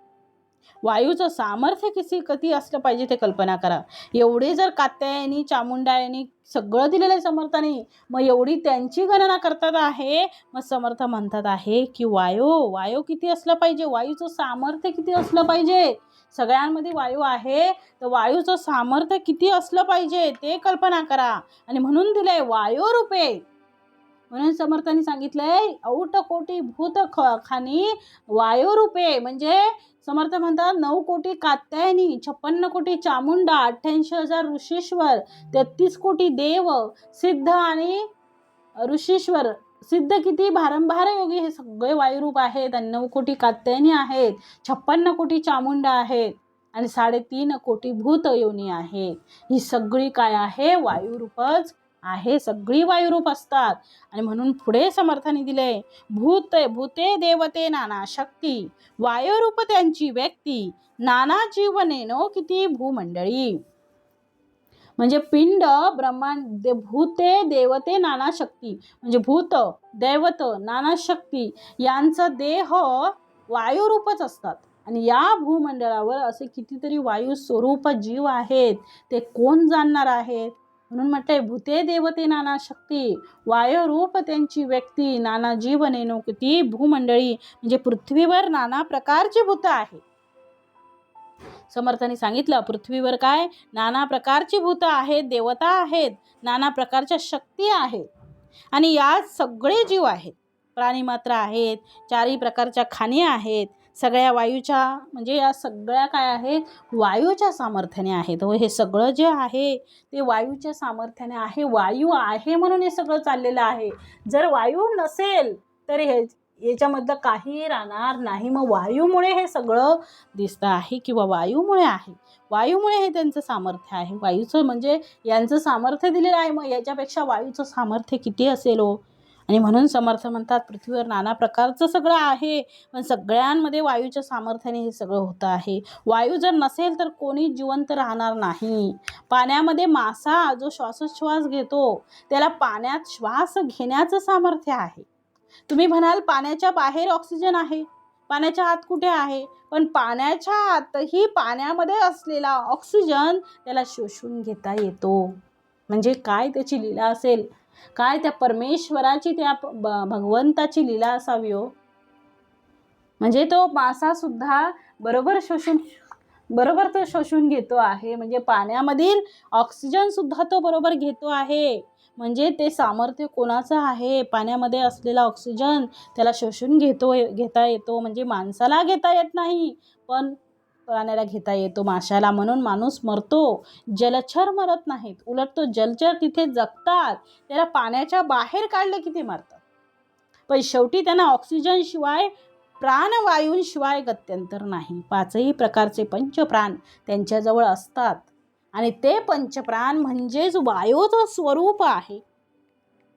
वायूचं सामर्थ्य किती असलं पाहिजे ते कल्पना करा. एवढे जर कात्यायनी चामुंडायनी सगळं दिलेलं आहे समर्थाने, मग एवढी त्यांची गणना करतात आहे. मग समर्थ म्हणतात आहे की वायू किती असलं पाहिजे, वायूचं सामर्थ्य किती असलं पाहिजे. सगळ्यांमध्ये वायू आहे तर वायूचं सामर्थ्य किती असलं पाहिजे ते कल्पना करा. आणि म्हणून दिलंय वायू रूपे. म्हणून समर्थांनी सांगितलंय औट कोटी भूत खानी वायू रूपे. म्हणजे समर्थ म्हणतात 9 कोटी कात्यायनी, 56 कोटी चामुंडा, 88,000 ऋषीश्वर, 33 कोटी देव, सिद्ध आणि ऋषीश्वर. सिद्ध किती भारंभार योगी हे सगळे वायुरूप आहेत. आणि 9 कोटी कात्यायनी आहेत, 56 कोटी चामुंडा आहेत आणि 3.5 कोटी भूत योनी आहेत. ही सगळी काय आहे, वायुरूपच आहे. सगळी वायुरूप असतात. आणि म्हणून पुढे समर्थाने दिले भूते देवते नाना शक्ती, वायुरूप त्यांची व्यक्ती, नाना जीवनेनो किती भूमंडळी. म्हणजे पिंड ब्रह्मांड भूते देवते नाना शक्ती, म्हणजे भूत दैवत नाना शक्ती यांचं देह वायुरूपच असतात. आणि या भूमंडळावर असे कितीतरी वायू स्वरूप जीव आहेत, ते कोण जाणणार आहेत. म्हणून म्हटलंय भूते देवते नाना शक्ती, वायुरूप त्यांची व्यक्ती, नाना जीवनेनो किती भूमंडळी. म्हणजे पृथ्वीवर नाना प्रकारची भूत आहेत. समर्थांनी सांगितलं पृथ्वीवर काय नाना प्रकारची भूत आहेत, देवता आहेत, नाना प्रकारच्या शक्ती आहेत. आणि यात सगळे जीव आहेत, प्राणीमात्र आहेत, 4 प्रकारच्या खाणी आहेत. सगळ्या वायूच्या म्हणजे या सगळ्या काय आहेत, वायूच्या सामर्थ्याने आहेत. व हे सगळं जे आहे ते वायूच्या सामर्थ्याने आहे. वायू आहे म्हणून हे सगळं चाललेलं आहे. जर वायू नसेल तर याच्यामधलं काही राहणार नाही. मग वायूमुळे हे सगळं दिसतं आहे किंवा वायूमुळे आहे. वायूमुळे हे त्यांचं सामर्थ्य आहे. वायूचं म्हणजे यांचं सामर्थ्य दिलेलं आहे. मग याच्यापेक्षा वायूचं सामर्थ्य किती असेल हो. आणि म्हणून समर्थ म्हणतात पृथ्वीवर नाना प्रकारचं सगळं आहे, पण सगळ्यांमध्ये वायूच्या सामर्थ्याने हे सगळं होतं आहे. वायू जर नसेल तर कोणी जिवंत राहणार नाही. पाण्यामध्ये मासा जो श्वासोच्छ्वास घेतो त्याला पाण्यात श्वास घेण्याचं सामर्थ्य आहे. तुम्ही म्हणाल पाण्याच्या बाहेर ऑक्सिजन आहे, पाण्याच्या आत कुठे आहे. पण पाण्याच्या आतही पाण्यामध्ये असलेला ऑक्सिजन त्याला शोषून घेता येतो. म्हणजे काय त्याची लीला असेल, काय त्या परमेश्वराची त्या भगवंताची लीला असावी हो. म्हणजे तो मासा सुद्धा बरोबर तो शोषून घेतो आहे. म्हणजे पाण्यामधील ऑक्सिजन सुद्धा तो बरोबर घेतो आहे. म्हणजे ते सामर्थ्य कोणाचं आहे, पाण्यामध्ये असलेला ऑक्सिजन त्याला शोषून घेता येतो. म्हणजे माणसाला घेता येत नाही पण प्राण्याला घेता येतो, माशाला. म्हणून माणूस मरतो, जलचर मरत नाहीत. उलट तो जलचर तिथे जगतात, त्याला पाण्याच्या बाहेर काढले की ते मरतात. पण शेवटी त्यांना ऑक्सिजन शिवाय प्राणवायूंशिवाय गत्यंतर नाही. 5ही प्रकारचे पंचप्राण त्यांच्याजवळ असतात. आणि ते पंचप्राण म्हणजेच वायूचं स्वरूप आहे.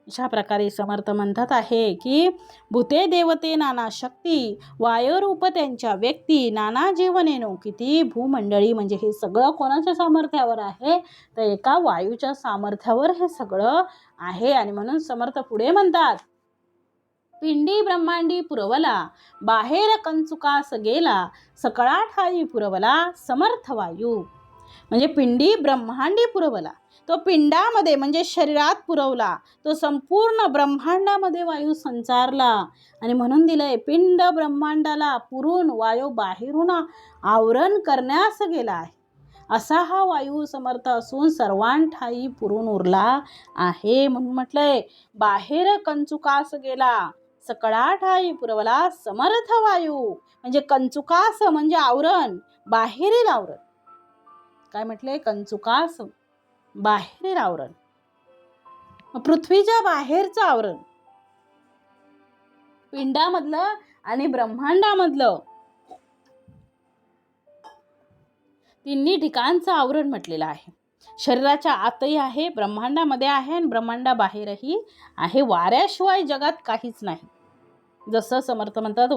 अशा प्रकारे समर्थ म्हणतात आहे की भूते देवते नाना शक्ती, वायुरूप त्यांच्या व्यक्ती, नाना जीवनेनो किती भूमंडळी. म्हणजे हे सगळं कोणाच्या सामर्थ्यावर आहे, तर एका वायूच्या सामर्थ्यावर हे सगळं आहे. आणि म्हणून समर्थ पुढे म्हणतात पिंडी ब्रह्मांडी पुरवला, बाहेर कंचुकास गेला, सकळा ठाई पुरवला समर्थ वायू. म्हणजे पिंडी ब्रह्मांडी पुरवला, तो पिंडामध्ये म्हणजे शरीरात पुरवला, तो संपूर्ण ब्रह्मांडामध्ये वायू संचारला. आणि म्हणून दिलंय पिंड ब्रह्मांडाला पुरून वायू बाहेरून आवरण करण्यास गेला आहे. असा हा वायू समर्थ असून सर्वांठाई पुरून उरला आहे. म्हणून म्हटलंय बाहेर कंचुकास गेला, सकळा ठाई पुरवला समर्थ वायू. म्हणजे कंचुकास म्हणजे आवरण, बाहेरील आवरण. काय म्हटलंय, कंचुकास बाहेरील आवरण, पृथ्वीच्या बाहेरचं आवरण, पिंडामधलं आणि ब्रह्मांडामधलं तिन्ही ठिकाणचं आवरण म्हटलेलं आहे. शरीराच्या आतही आहे, ब्रह्मांडामध्ये आहे आणि ब्रह्मांडाबाहेरही आहे. वाऱ्याशिवाय जगात काहीच नाही. जसं समर्थ म्हणतात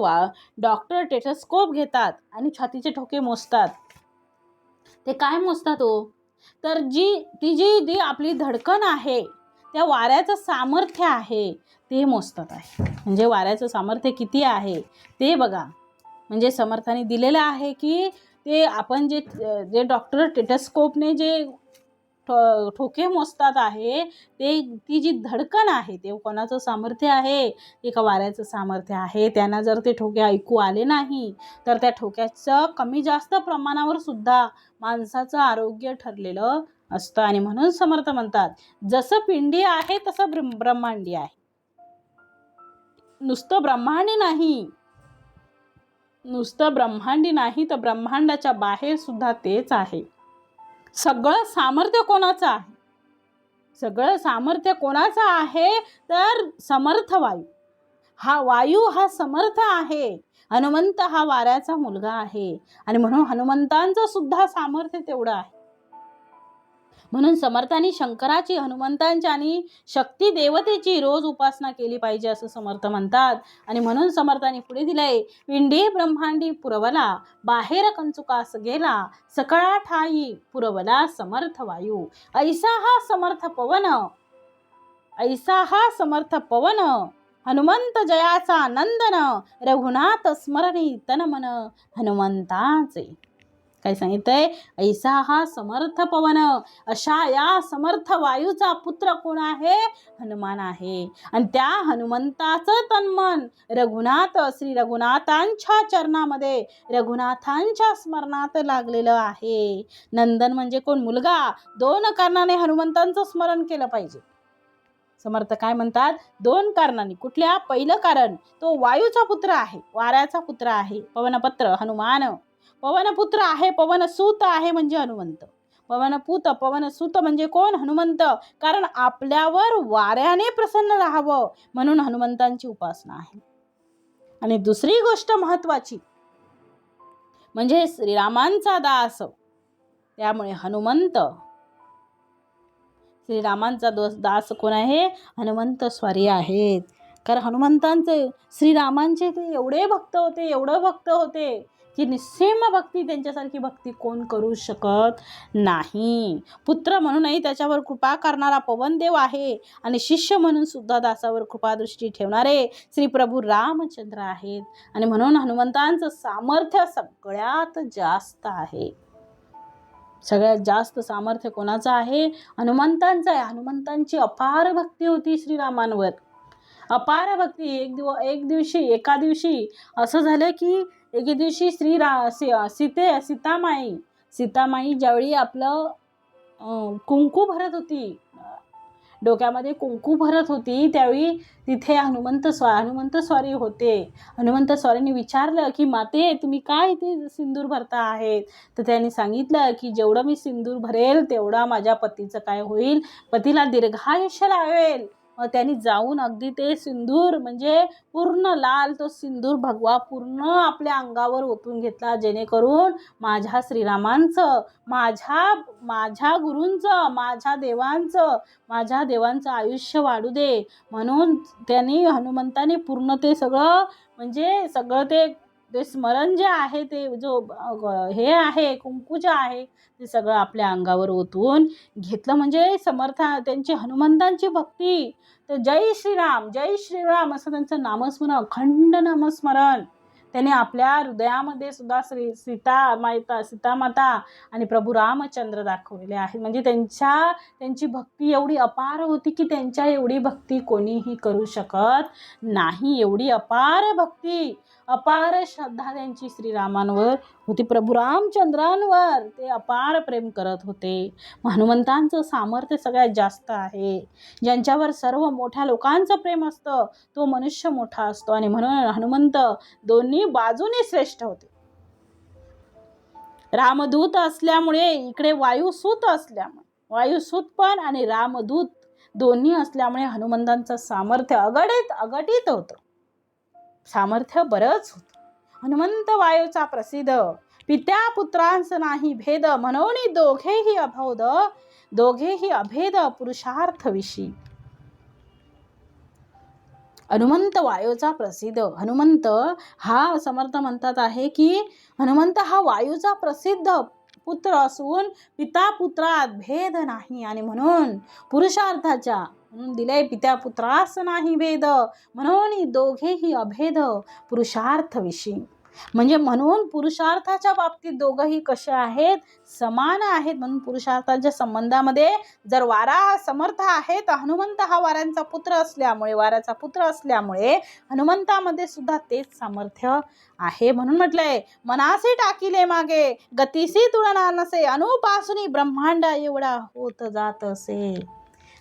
डॉक्टर टेटस्कोप घेतात आणि छातीचे ठोके मोजतात. ते काय मोजतात हो, तर ती जी आपली धडकन आहे, त्या वाऱ्याचं सामर्थ्य आहे ते मोजतात आहे. म्हणजे वाऱ्याचं सामर्थ्य किती आहे ते बघा. म्हणजे समर्थाने दिलेलं आहे की ते आपण जे डॉक्टर टेटस्कोपने जे ठोके मोजतात आहे, ती जी धडकन आहे ते कोणाचं सामर्थ्य आहे, एका वाऱ्याचं सामर्थ्य आहे. त्यांना जर ते ठोके ऐकू आले नाही तर त्या ठोक्याचं कमी जास्त प्रमाणावर सुद्धा माणसाचं आरोग्य ठरलेलं असतं. आणि म्हणून समर्थ म्हणतात, जसं पिंडी आहे तसं ब्रह्मांडी आहे. नुसतं ब्रह्मांडी नाही तर ब्रह्मांडाच्या बाहेर सुद्धा तेच आहे. सगळं सामर्थ्य कोणाचं आहे? सगळं सामर्थ्य कोणाचं आहे? तर समर्थ वायू. हा वायू हा समर्थ आहे. हनुमंत हा वाऱ्याचा मुलगा आहे आणि म्हणून हनुमंतांचं सुद्धा सामर्थ्य तेवढं आहे. म्हणून समर्थांनी शंकराची, हनुमंतांची आणि शक्ती देवतेची रोज उपासना केली पाहिजे असं समर्थ म्हणतात. आणि म्हणून समर्थांनी पुढे दिलंय, पिंडी ब्रह्मांडी पुरवला, बाहेर कंचुकास गेला, सकळा ठाई पुरवला समर्थ वायू. ऐसा हा समर्थ पवन, हनुमंत जयाचा नंदन, रघुनाथ स्मरणी तन मन हनुमंताचे. काय सांगितलंय? ऐसा हा समर्थ पवन, अशा या समर्थ वायूचा पुत्र कोण आहे? हनुमान आहे. आणि त्या हनुमंताचं तन्मन श्री रघुनाथांच्या चरणामध्ये, रघुनाथांच्या स्मरणात लागलेलं आहे. नंदन म्हणजे कोण? मुलगा. 2 कारणाने हनुमंतांचं स्मरण केलं पाहिजे. समर्थ काय म्हणतात? 2 कारणांनी. कुठल्या? पहिलं कारण, तो वायूचा पुत्र आहे, वाऱ्याचा पुत्र आहे. पवनपुत्र हनुमान, पवनपुत्र आहे, पवनसूत आहे म्हणजे हनुमंत. पवनसूत म्हणजे कोण? हनुमंत. कारण आपल्यावर वाऱ्याने प्रसन्न राहावं म्हणून हनुमंतांची उपासना आहे. आणि दुसरी गोष्ट महत्वाची म्हणजे श्रीरामांचा दास, त्यामुळे हनुमंत. श्रीरामांचा दास कोण आहे? हनुमंत स्वारी आहेत. कारण हनुमंतांचे, श्रीरामांचे ते एवढे भक्त होते की निस्सीम भक्ती, त्यांच्यासारखी भक्ती कोण करू शकत नाही. पुत्र म्हणूनही त्याच्यावर कृपा करणारा पवनदेव आहे आणि शिष्य म्हणून सुद्धा दासावर कृपादृष्टी ठेवणारे श्री प्रभू रामचंद्र आहेत. आणि म्हणून हनुमंतांचं सामर्थ्य सगळ्यात जास्त आहे. सगळ्यात जास्त सामर्थ्य कोणाचं आहे? हनुमंतांचं आहे. हनुमंतांची अपार भक्ती होती श्रीरामांवर, अपार भक्ती. एका दिवशी असं झालं की एके दिवशी सीतामाई ज्यावेळी आपलं कुंकू भरत होती, डोक्यामध्ये कुंकू भरत होती, त्यावेळी तिथे हनुमंत स्वारी होते. हनुमंत स्वारींनी विचारलं की माते, तुम्ही काय इथे सिंदूर भरता आहेत? तर त्यांनी सांगितलं की जेवढं मी सिंदूर भरेल तेवढा माझ्या पतीचं काय होईल, पतीला दीर्घायुष्य लावेल. मग त्यांनी जाऊन अगदी ते सिंदूर म्हणजे पूर्ण लाल तो सिंदूर भगवा पूर्ण आपल्या अंगावर ओतून घेतला, जेणेकरून माझ्या श्रीरामांचं, माझ्या गुरूंचं, माझ्या देवांचं आयुष्य वाढू दे म्हणून हनुमंताने पूर्ण ते सगळं म्हणजे सगळं ते स्मरण जे आहे, ते जो हे आहे कुंकू जे आहे ते सगळं आपल्या अंगावर ओतून घेतलं. म्हणजे त्यांची हनुमंतांची भक्ती. तर जय श्रीराम असं त्यांचं नामस्मरण, अखंड नामस्मरण त्यांनी आपल्या हृदयामध्ये सुद्धा सीतामाता आणि प्रभू रामचंद्र दाखवलेले आहेत. म्हणजे त्यांची भक्ती एवढी अपार होती की त्यांच्या एवढी भक्ती कोणीही करू शकत नाही. एवढी अपार भक्ती, अपार श्रद्धा त्यांची श्रीरामांवर होती, प्रभू रामचंद्रांवर ते अपार प्रेम करत होते. हनुमंतांचं सामर्थ्य सगळ्यात जास्त आहे. ज्यांच्यावर सर्व मोठ्या लोकांचं प्रेम असतं तो मनुष्य मोठा असतो. आणि म्हणून हनुमंत दोन्ही बाजूने श्रेष्ठ होते. रामदूत असल्यामुळे, इकडे वायुसूत पण आणि रामदूत दोन्ही असल्यामुळे हनुमंतांचं सामर्थ्य अगटित होतं. सामर्थ्य बरंच होतं. हनुमंत वायूचा प्रसिद्ध, पित्या पुत्रांस नाही भेद, म्हणून दोघेही अभेद पुरुषार्थ विशी. हनुमंत वायूचा प्रसिद्ध. हनुमंत हा समर्थ म्हणतात आहे की हनुमंत हा वायूचा प्रसिद्ध पुत्र असून पिता पुत्रात भेद नाही, आणि म्हणून पुरुषार्थाच्या म्हणून दिले पित्या पुत्रास नाही भेद, म्हणून दोघेही अभेद पुरुषार्थ विषयी. म्हणजे म्हणून पुरुषार्थाच्या बाबतीत दोघंही कसे आहेत, समान आहेत. म्हणून पुरुषार्थाच्या संबंधामध्ये जर वारा हा समर्थ आहे तर हनुमंत हा वाऱ्यांचा पुत्र असल्यामुळे, वाऱ्याचा पुत्र असल्यामुळे हनुमंतामध्ये सुद्धा तेच सामर्थ्य आहे. म्हणून म्हटलंय मनासी टाकिले मागे गतीसी तुलना नसे, अनुपासूनी ब्रह्मांड एवढा होत जात असे.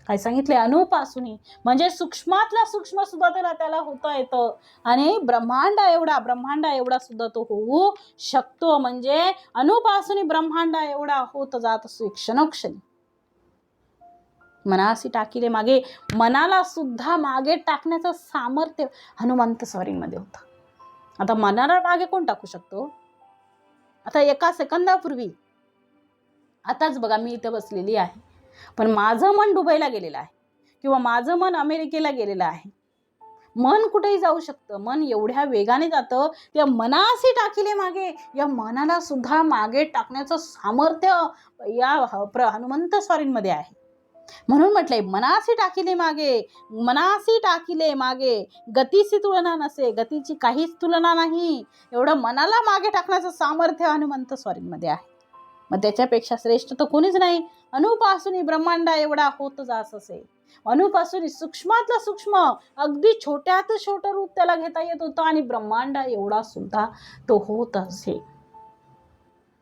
काय सांगितले, अनुपासूनी म्हणजे सूक्ष्मातला सूक्ष्म सुद्धा त्याला होता येतं, आणि ब्रह्मांड एवढा सुद्धा तो होऊ शकतो. म्हणजे अनुपासूनी ब्रह्मांड एवढा होत जात असतो क्षणोक्षणी. मनासी टाकिले मागे, मनाला सुद्धा मागे टाकण्याचं सामर्थ्य हनुमंत स्वारीमध्ये होतं. आता मनाला मागे कोण टाकू शकतो? आता एका सेकंदापूर्वी आताच बघा मी इथे बसलेली आहे, पण माझं मन दुबईला गेलेलं आहे किंवा माझं मन अमेरिकेला गेलेलं आहे. मन कुठेही जाऊ शकतं, मन एवढ्या वेगाने जातं. त्या मनासी टाकिले मागे, या मनाला सुद्धा मागे टाकण्याचं सामर्थ्य या हनुमंत स्वारींमध्ये आहे. म्हणून म्हटलंय मनासी टाकिले मागे, मनासी टाकिले मागे गतीची तुलना नसे, गतीची काहीच तुलना नाही. एवढं मनाला मागे टाकण्याचं सामर्थ्य हनुमंत स्वारींमध्ये आहे. मग त्याच्यापेक्षा श्रेष्ठ तर कोणीच नाही. अनुपासून ब्रह्मांड एवढा होत जास असे, अनुपासून सूक्ष्मातला सूक्ष्म अगदी छोट्यात छोटं रूप त्याला घेता येत होतं, आणि ब्रह्मांड एवढा सुद्धा तो होत असे.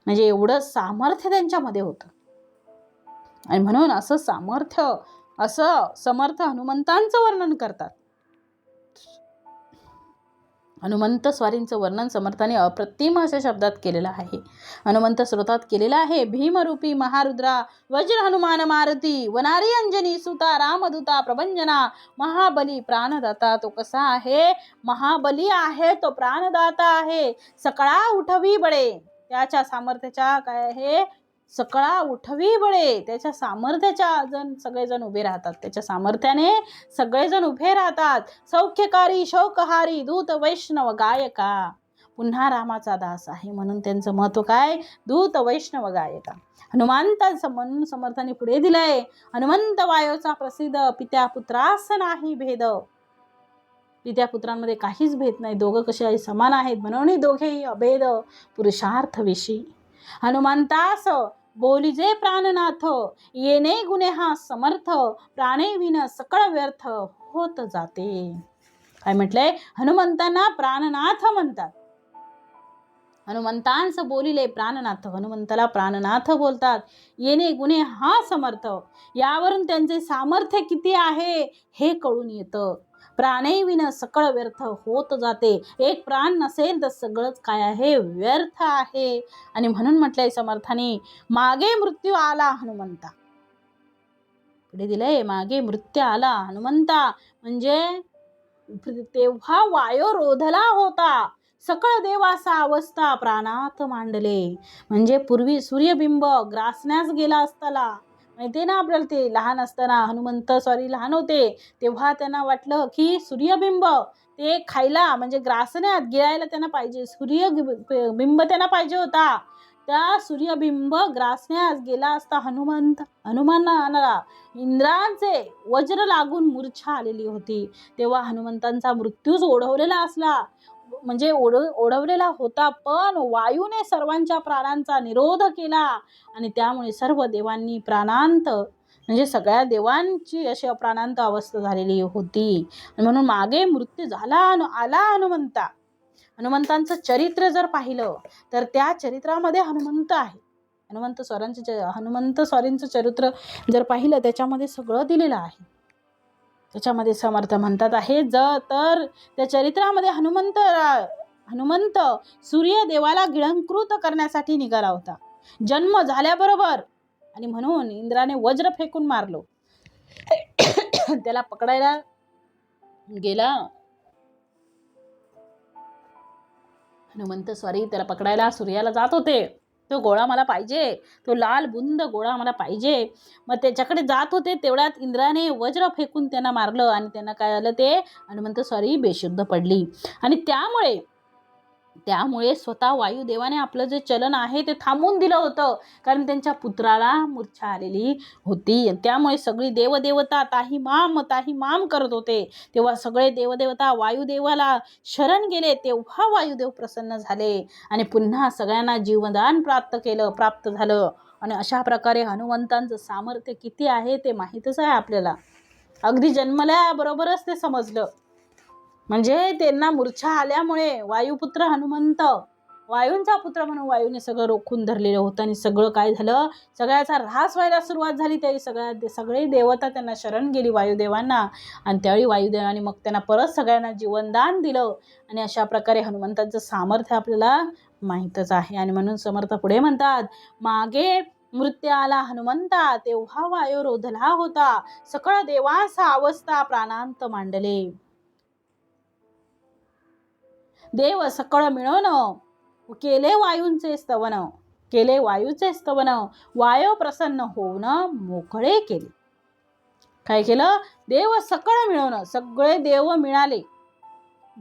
म्हणजे एवढं सामर्थ्य त्यांच्यामध्ये होतं. आणि म्हणून असं सामर्थ्य, असं समर्थ हनुमंतांचं वर्णन करतात. हनुमंत स्वारींचं वर्णन समर्थाने अप्रतिम अशा शब्दात केलेलं आहे. हनुमंत स्रोतात केलेलं आहे. भीमरूपी महारुद्रा वज्र हनुमान मारुती वनारी अंजनी सुता रामदूता प्रभंजना महाबली प्राणदाता. तो कसा आहे? महाबली आहे, तो प्राणदाता आहे. सकळा उठवी बळे, त्याच्या सामर्थ्याच्या काय आहे? सकळा उठवी बळे, त्याच्या सामर्थ्याच्या सगळेजण उभे राहतात, त्याच्या सामर्थ्याने सगळेजण उभे राहतात. सौख्यकारी शोकहारी दूत वैष्णव गायका, पुन्हा रामाचा दास आहे म्हणून त्यांचं महत्व काय? दूत वैष्णव गायका. हनुमंतांचं म्हणून समर्थाने पुढे दिलंय, हनुमंत वायोचा प्रसिद्ध पित्या पुत्रास नाही भेद. पित्या पुत्रांमध्ये काहीच भेद नाही, दोघं कसे आहे? समान आहेत. म्हणून दोघेही अभेद पुरुषार्थ विषयी. हनुमंतास बोलिजे प्राणनाथ, येणे गुणे हा समर्थ, प्राणे विन सकळ व्यर्थ होत जाते. काय म्हटलंय? हनुमंतांना प्राणनाथ म्हणतात. हनुमंतांचं बोलिले प्राणनाथ, हनुमंताला प्राणनाथ बोलतात. येणे गुणे हा समर्थ, यावरून त्यांचे सामर्थ्य किती आहे हे कळून येतं. प्राणे विन सकळ व्यर्थ होत जाते, एक प्राण नसेल तर सगळंच काय आहे? व्यर्थ आहे. आणि म्हणून म्हटलंय समर्थाने, मागे मृत्यू आला हनुमंता. पुढे दिलंय मागे मृत्यू आला हनुमंता, म्हणजे तेव्हा वायो रोधला होता, सकळ देवासा अवस्था प्राणात मांडले. म्हणजे पूर्वी सूर्यबिंब ग्रासण्यास गेला असताना, माहिती ना आपल्याला, ते लहान असताना हनुमंत लहान होते तेव्हा त्यांना वाटलं की सूर्यबिंब ते खायला म्हणजे ग्रासण्यात गिळायला त्यांना पाहिजे, सूर्यबिंब त्यांना पाहिजे होता. त्या सूर्यबिंब ग्रासण्यास गेला असता हनुमानाला इंद्रांचे वज्र लागून मूर्छा आलेली होती. तेव्हा हनुमंतांचा मृत्यूच ओढवलेला असला, म्हणजे ओढवलेला होता, पण वायूने सर्वांच्या प्राणांचा निरोध केला आणि त्यामुळे सर्व देवांनी प्राणांत, म्हणजे सगळ्या देवांची अशी अप्राणांत अवस्था झालेली होती. म्हणून मागे मृत्यू झाला आला हनुमंता. हनुमंतांचं चरित्र जर पाहिलं तर त्या चरित्रामध्ये हनुमंत आहे. हनुमंत स्वारींचं चरित्र जर पाहिलं त्याच्यामध्ये सगळं दिलेलं आहे. त्याच्यामध्ये समर्थ म्हणतात आहे तर त्या चरित्रामध्ये हनुमंत सूर्यदेवाला गिळंकृत करण्यासाठी निघाला होता जन्म झाल्याबरोबर, आणि म्हणून इंद्राने वज्र फेकून मारलो. त्याला पकडायला गेला हनुमंत स्वारी, त्याला पकडायला सूर्याला जात होते. तो गोळा मला पाहिजे, तो लाल बुंद गोळा मला पाहिजे. मग त्याच्याकडे जात होते तेवढ्यात इंद्राने वज्र फेकून त्यांना मारलं आणि त्यांना काय आलं, ते हनुमंत स्वारी बेशुद्ध पडली. आणि त्यामुळे त्यामुळे स्वतः वायुदेवाने आपलं जे चलन आहे ते थांबवून दिलं होतं, कारण त्यांच्या पुत्राला मूर्छा आलेली होती. त्यामुळे सगळी देवदेवता ताही माम करत होते. तेव्हा सगळे देवदेवता वायुदेवाला शरण गेले. तेव्हा वायुदेव प्रसन्न झाले आणि पुन्हा सगळ्यांना जीवनदान प्राप्त झालं. आणि अशा प्रकारे हनुमंतांचं सामर्थ्य किती आहे ते माहीतच आहे आपल्याला. अगदी जन्मल्याबरोबरच ते समजलं. म्हणजे त्यांना मूर्छा आल्यामुळे वायुपुत्र हनुमंत, वायूंचा पुत्र म्हणून वायूने सगळं रोखून धरलेलं होतं आणि सगळं काय झालं, सगळ्याचा ऱ्हास व्हायला सुरुवात झाली. त्यावेळी सगळे देवता त्यांना शरण गेली वायुदेवांना आणि त्यावेळी वायुदेवाने मग त्यांना परत सगळ्यांना जीवनदान दिलं. आणि अशा प्रकारे हनुमंतांचं सामर्थ्य आपल्याला माहीतच आहे. आणि म्हणून समर्थ पुढे म्हणतात, मागे मृत्यू आला हनुमंता, तेव्हा वायू रोधला होता, सकळ देवांचा अवस्था प्राणांत मांडले. देव सकळ मिळून केले वायूंचे स्तवन, वायू प्रसन्न होऊन मोकळे केले. काय केलं? देव सकळ मिळून, सगळे देव मिळाले,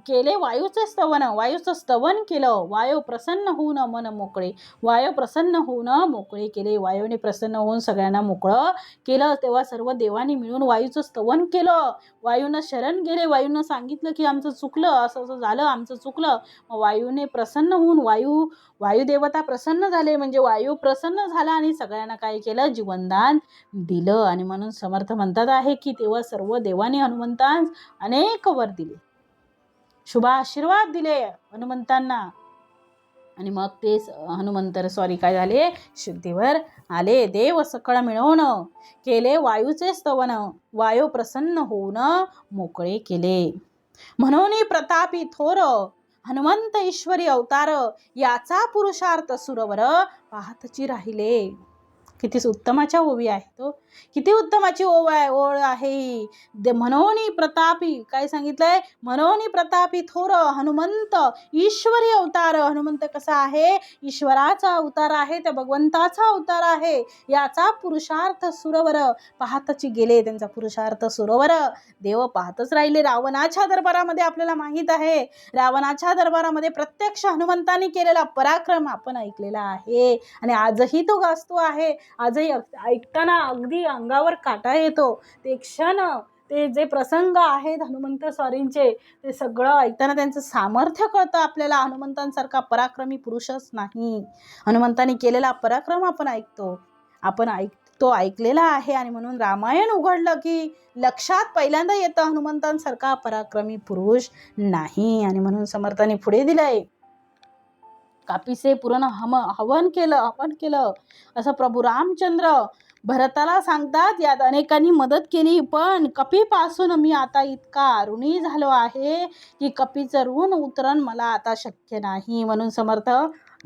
केले वायूचे स्तवन, वायूचं स्तवन केलं. वायू प्रसन्न होऊन मन मोकळे, वायू प्रसन्न होऊन मोकळे केले. वायूने प्रसन्न होऊन सगळ्यांना मोकळं केलं. तेव्हा सर्व देवांनी मिळून वायूचं स्तवन केलं. वायूनं शरण गेले. वायूनं सांगितलं की आमचं चुकलं, असं असं झालं, आमचं चुकलं. मग वायूने प्रसन्न होऊन वायुदेवता प्रसन्न झाले. म्हणजे वायू प्रसन्न झाला आणि सगळ्यांना काय केलं? जीवनदान दिलं. आणि म्हणून समर्थ म्हणतात आहे की तेव्हा सर्व देवांनी हनुमंतांस अनेक वर दिले, शुभ आशीर्वाद दिले हनुमंतांना. आणि मग ते काय झाले? शुद्धीवर आले. देव सकळ मिळवून केले वायूचे स्तवन, वायू प्रसन्न होऊन मोकळे केले. म्हणून प्रतापी थोर हनुमंत ईश्वरी अवतार, याचा पुरुषार्थ सुरवर पाहतची राहिले. किती उत्तमाच्या ओवी आहे तो, किती उत्तमाची ओळ आहे. म्हणून प्रतापी, काय सांगितलंय? म्हणून प्रतापी थोर हनुमंत ईश्वरी अवतार. हनुमंत कसा आहे? ईश्वराचा अवतार आहे, त्या भगवंताचा अवतार आहे. याचा पुरुषार्थ सुरवर पाहतची गेले. त्यांचा पुरुषार्थ सुरवर देव पाहतच राहिले. रावणाच्या दरबारामध्ये आपल्याला माहित आहे, रावणाच्या दरबारामध्ये प्रत्यक्ष हनुमंतांनी केलेला पराक्रम आपण ऐकलेला आहे आणि आजही तो गाजतो आहे. आजही ऐकताना अगदी अंगावर काटा येतो. ते क्षण, ते जे प्रसंग आहेत हनुमंत स्वारींचे, ते सगळं ऐकताना त्यांचं सामर्थ्य कळतं आपल्याला. हनुमंतांसारखा पराक्रमी पुरुषच नाही. हनुमंतांनी केलेला पराक्रम आपण ऐकलेला आहे. आणि म्हणून रामायण उघडलं की लक्षात पहिल्यांदा येतं हनुमंतांसारखा पराक्रमी पुरुष नाही. आणि म्हणून समर्थांनी पुढे दिलंय, कापीसे पूर्ण हवन केलं असं प्रभू रामचंद्र भरताला सांगतात. यात अनेकांनी मदत केली, पण कपीपासून मी आता इतका ऋणी झालो आहे की कपीचं ऋण उतरण मला आता शक्य नाही. म्हणून समर्थ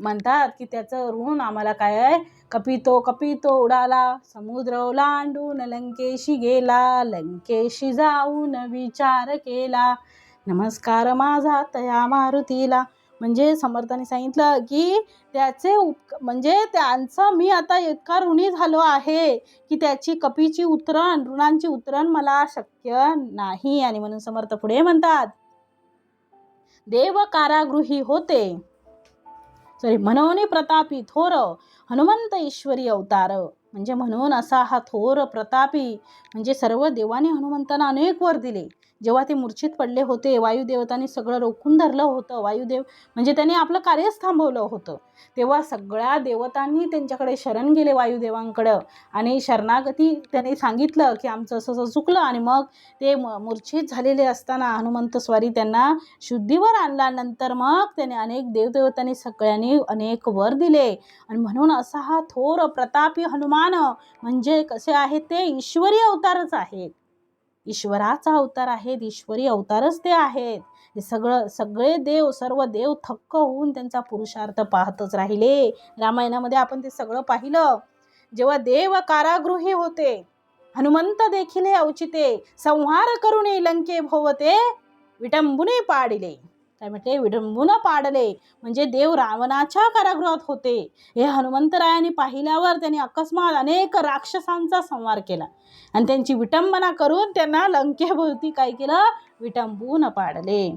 म्हणतात की त्याचं ऋण आम्हाला काय आहे? कपितो उडाला, समुद्र ओलांडून लंकेशी गेला, लंकेशी जाऊन विचार केला, नमस्कार माझा तया मारुतीला. म्हणजे समर्थाने सांगितलं की त्यांचं मी आता इतका ऋणी झालो आहे की त्याची कपीची ऋणांची उतरण मला शक्य नाही. आणि म्हणून समर्थ पुढे म्हणतात, देव कारागृही होते, म्हणून प्रतापी थोर हनुमंत ईश्वरी अवतार. म्हणजे म्हणून असा हा थोर प्रतापी, म्हणजे सर्व देवांनी हनुमंतांना अनेक वर दिले. जेव्हा ते मूर्छित पडले होते, वायुदेवतांनी सगळं रोखून धरलं होतं. वायुदेव म्हणजे त्यांनी आपलं कार्यच थांबवलं होतं. तेव्हा सगळ्या देवतांनी त्यांच्याकडे शरण गेले वायुदेवांकडं आणि शरणागती त्यांनी सांगितलं की आमचं असं चुकलं. आणि मग ते मूर्छित झालेले असताना हनुमंत स्वारी त्यांना शुद्धीवर आणल्यानंतर मग त्याने अनेक देवदेवतांनी सगळ्यांनी अनेक वर दिले. आणि म्हणून असा हा थोर प्रतापी हनुमान म्हणजे कसे आहेत? ते ईश्वरी अवतारच आहेत, ईश्वराचा अवतार आहेत, ईश्वरी अवतारच ते आहेत. हे सर्व देव थक्क होऊन त्यांचा पुरुषार्थ पाहतच राहिले. रामायणामध्ये आपण ते सगळं पाहिलं. जेव्हा देव कारागृही होते, हनुमंत देखील औचिते, संहार करुणे लंके भोवते, विटंबुने पाडिले. काय म्हटले? विडंबून पाडले. म्हणजे देव रावणाच्या कारागृहात होते. हे हनुमंतरायांनी पाहिल्यावर त्यांनी अकस्मात अनेक राक्षसांचा संहार केला आणि त्यांची विटंबना करून त्यांना लंकेभोवती काय केलं? विटंबून पाडले.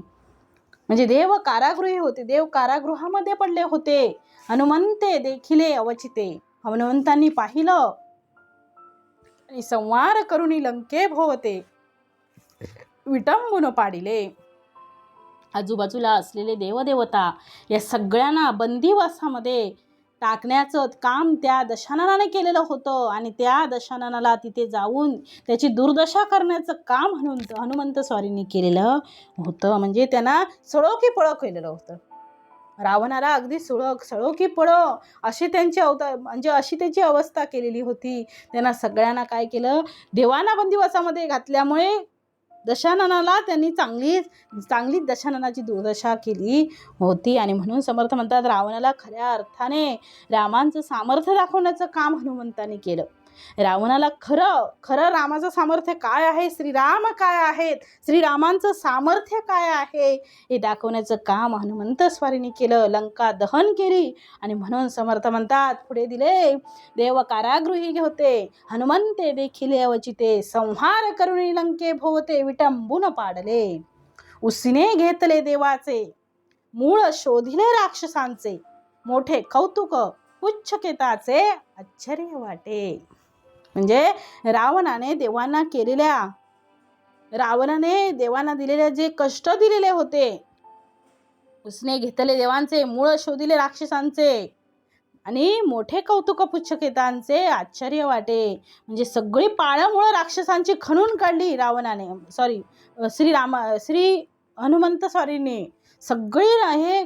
म्हणजे देव कारागृही होते, देव कारागृहामध्ये पडले होते. हनुमंते देखिले अवचिते, हनुमंतांनी पाहिलं आणि संवार करुणी लंके भोवते विटंबून पाडिले. आजूबाजूला असलेले देवदेवता या सगळ्यांना बंदिवासामध्ये टाकण्याचं काम त्या दशाननाने केलेलं होतं आणि त्या दशाननाला तिथे जाऊन त्याची दुर्दशा करण्याचं काम हनुमंत स्वारींनी केलेलं होतं. म्हणजे त्यांना सळो की पळो केलेलं होतं. रावणाला अगदी सळो की पळो अशी त्यांची म्हणजे अशी त्याची अवस्था केलेली होती. त्यांना सगळ्यांना काय केलं, देवांना बंदिवासामध्ये घातल्यामुळे दशाननाला त्यांनी चांगली दशाननाची दुर्दशा केली होती. आणि म्हणून समर्थ म्हणतात, रावणाला खऱ्या अर्थाने रामांचं सामर्थ्य दाखवण्याचं काम हनुमंतांनी केलं. रावणाला खरं रामाचं सामर्थ्य काय आहे, श्रीराम काय आहेत, श्रीरामांचं सामर्थ्य काय आहे हे दाखवण्याचं काम हनुमंत स्वारींनी केलं. लंका दहन केली. आणि म्हणून समर्थ म्हणतात, पुढे दिले, देव कारागृही होते, हनुमंते देखिले अवचिते, संहार करुणी लंके भोवते विटंबून पाडले. उसिने घेतले देवाचे, मूळ शोधिले राक्षसांचे, मोठे कौतुक पुच्छकेताचे आश्चर्य वाटे. म्हणजे रावणाने देवांना दिलेले जे कष्ट दिलेले होते, उसने घेतले देवांचे, मूळ शोधिले राक्षसांचे आणि मोठे कौतुक पुच्छकेतांचे आश्चर्य वाटे. म्हणजे सगळी पाळमुळं राक्षसांची खणून काढली रावणाने, श्री हनुमंत स्वारींनी सगळी हे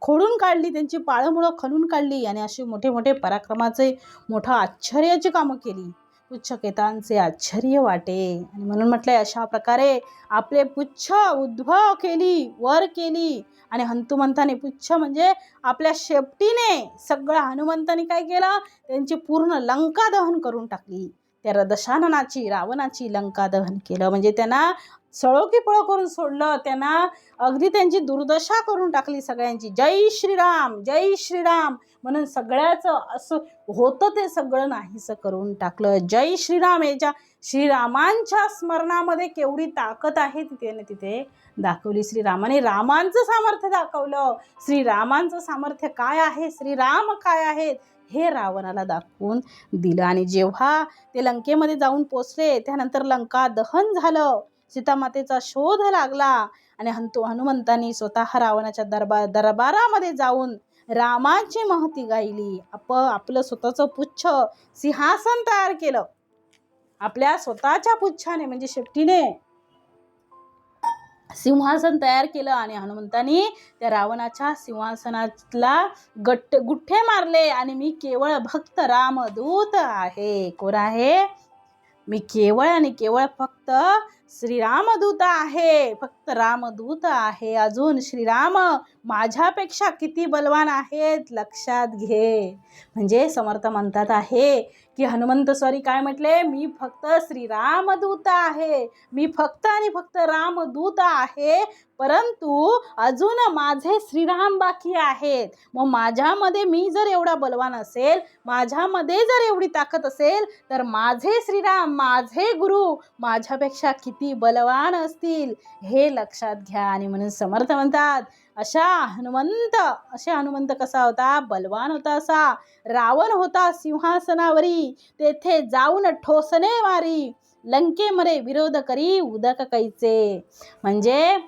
खोडून काढली, त्यांची पाळमुळं खणून काढली आणि अशी मोठे मोठे पराक्रमाचे मोठं आश्चर्याची कामं केली. पुच्छकेतांचे आश्चर्य वाटे. आणि म्हणून म्हटलंय, अशा प्रकारे आपले पुच्छ उद्भव केली, वर केली. आणि हनुमंताने पुच्छ म्हणजे आपल्या शेपटीने सगळं हनुमंताने काय केलं, त्यांची पूर्ण लंका दहन करून टाकली. त्या दशाननाची, रावणाची लंका दहन केलं. म्हणजे त्यांना सळो की पळो करून सोडलं, त्यांना अगदी त्यांची दुर्दशा करून टाकली सगळ्यांची. जय श्रीराम, जय श्रीराम म्हणून सगळ्याचं असं होतं ते सगळं नाहीसं करून टाकलं. जय श्रीराम, याच्या श्रीरामांच्या स्मरणामध्ये केवढी ताकद आहे तिथे दाखवली. श्रीरामाने रामांचं सामर्थ्य दाखवलं. श्रीरामांचं सामर्थ्य काय आहे, श्रीराम काय आहेत हे रावणाला दाखवून दिलं. आणि जेव्हा ते लंकेमध्ये जाऊन पोचले, त्यानंतर लंका दहन झालं, सीतामातेचा शोध लागला आणि हनुमंतांनी स्वतः रावणाच्या दरबारामध्ये जाऊन रामाची महती गायली. आपलं स्वतःचं पुच्छ सिंहासन तयार केलं, आपल्या स्वतःच्या पुच्छाने म्हणजे शेपटीने सिंहासन तयार केलं. आणि हनुमंतांनी त्या रावणाच्या सिंहासनाला गुठ्ठे मारले आणि मी केवळ भक्त रामदूत आहे. कोण आहे? मी केवळ आणि केवळ फक्त श्रीरामदूत आहे, फक्त रामदूत आहे. अजून श्रीराम माझ्यापेक्षा किती बलवान आहेत लक्षात घे. म्हणजे समर्थ म्हणतात आहे की हनुमंत स्वारी काय म्हटले, मी फक्त श्रीरामदूत आहे, मी फक्त आणि फक्त रामदूत आहे, परंतु अजून माझे श्रीराम बाकी आहेत. मग माझ्यामध्ये मी जर एवढा बलवान असेल, माझ्यामध्ये जर एवढी ताकद असेल, तर माझे श्रीराम, माझे गुरु माझ्यापेक्षा किती बलवान असतील हे लक्षात घ्या. आणि म्हणून समर्थ म्हणतात, असे हनुमंत कसा होता, बलवान होता. असा रावण होता सिंहासनावरी, तेथे जाऊन ठोसणे मारी, लंकेमध्ये विरोध करी उदक कैचे. म्हणजे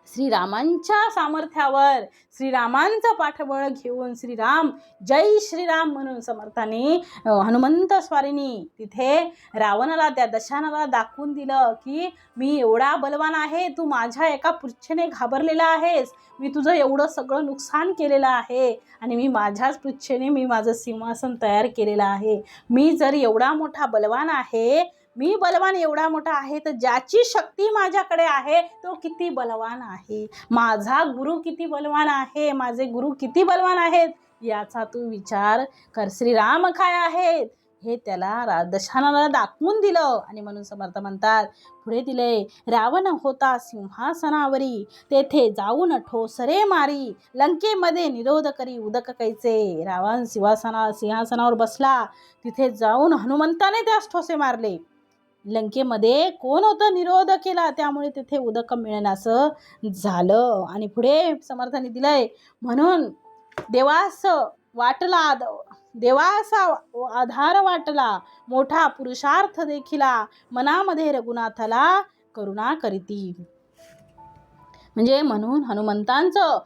श्रीरामांच्या सामर्थ्यावर, श्रीरामांचं पाठबळ घेऊन श्रीराम, जय श्रीराम म्हणून समर्थांनी हनुमंत स्वारींनी तिथे रावणाला, त्या दशाननाला दाखवून दिलं की मी एवढा बलवान आहे, तू माझ्या एका पुच्छेने घाबरलेला आहेस, मी तुझं एवढं सगळं नुकसान केलेलं आहे आणि मी माझ्याच पुच्छेने मी माझं सिंहासन तयार केलेलं आहे. मी जर एवढा मोठा बलवान आहे, मी बलवान एवढा मोठा आहे, तर ज्याची शक्ती माझ्याकडे आहे तो किती बलवान आहे, माझा गुरु किती बलवान आहे, माझे गुरु किती बलवान आहेत याचा तू विचार कर. श्रीराम काय आहेत हे त्याला दशाननाला दाखवून दिलं. आणि म्हणून समर्थ म्हणतात, पुढे दिले, रावण होता सिंहासनावरी, तेथे जाऊन ठोसरे मारी, लंकेमध्ये निरोध करी उदक कैचे. रावण सिंहासनावर बसला, तिथे जाऊन हनुमंताने त्यास ठोसे मारले. लंकेमध्ये कोण होतं? निरोध केला, त्यामुळे तिथे उदक मिळेनासं झालं. आणि पुढे समर्थांनी दिलंय, म्हणून देवास वाटला देवासा आधार वाटला, मोठा पुरुषार्थ देखिला, मनामध्ये रघुनाथाला करुणा करीती. म्हणजे म्हणून हनुमंतांचं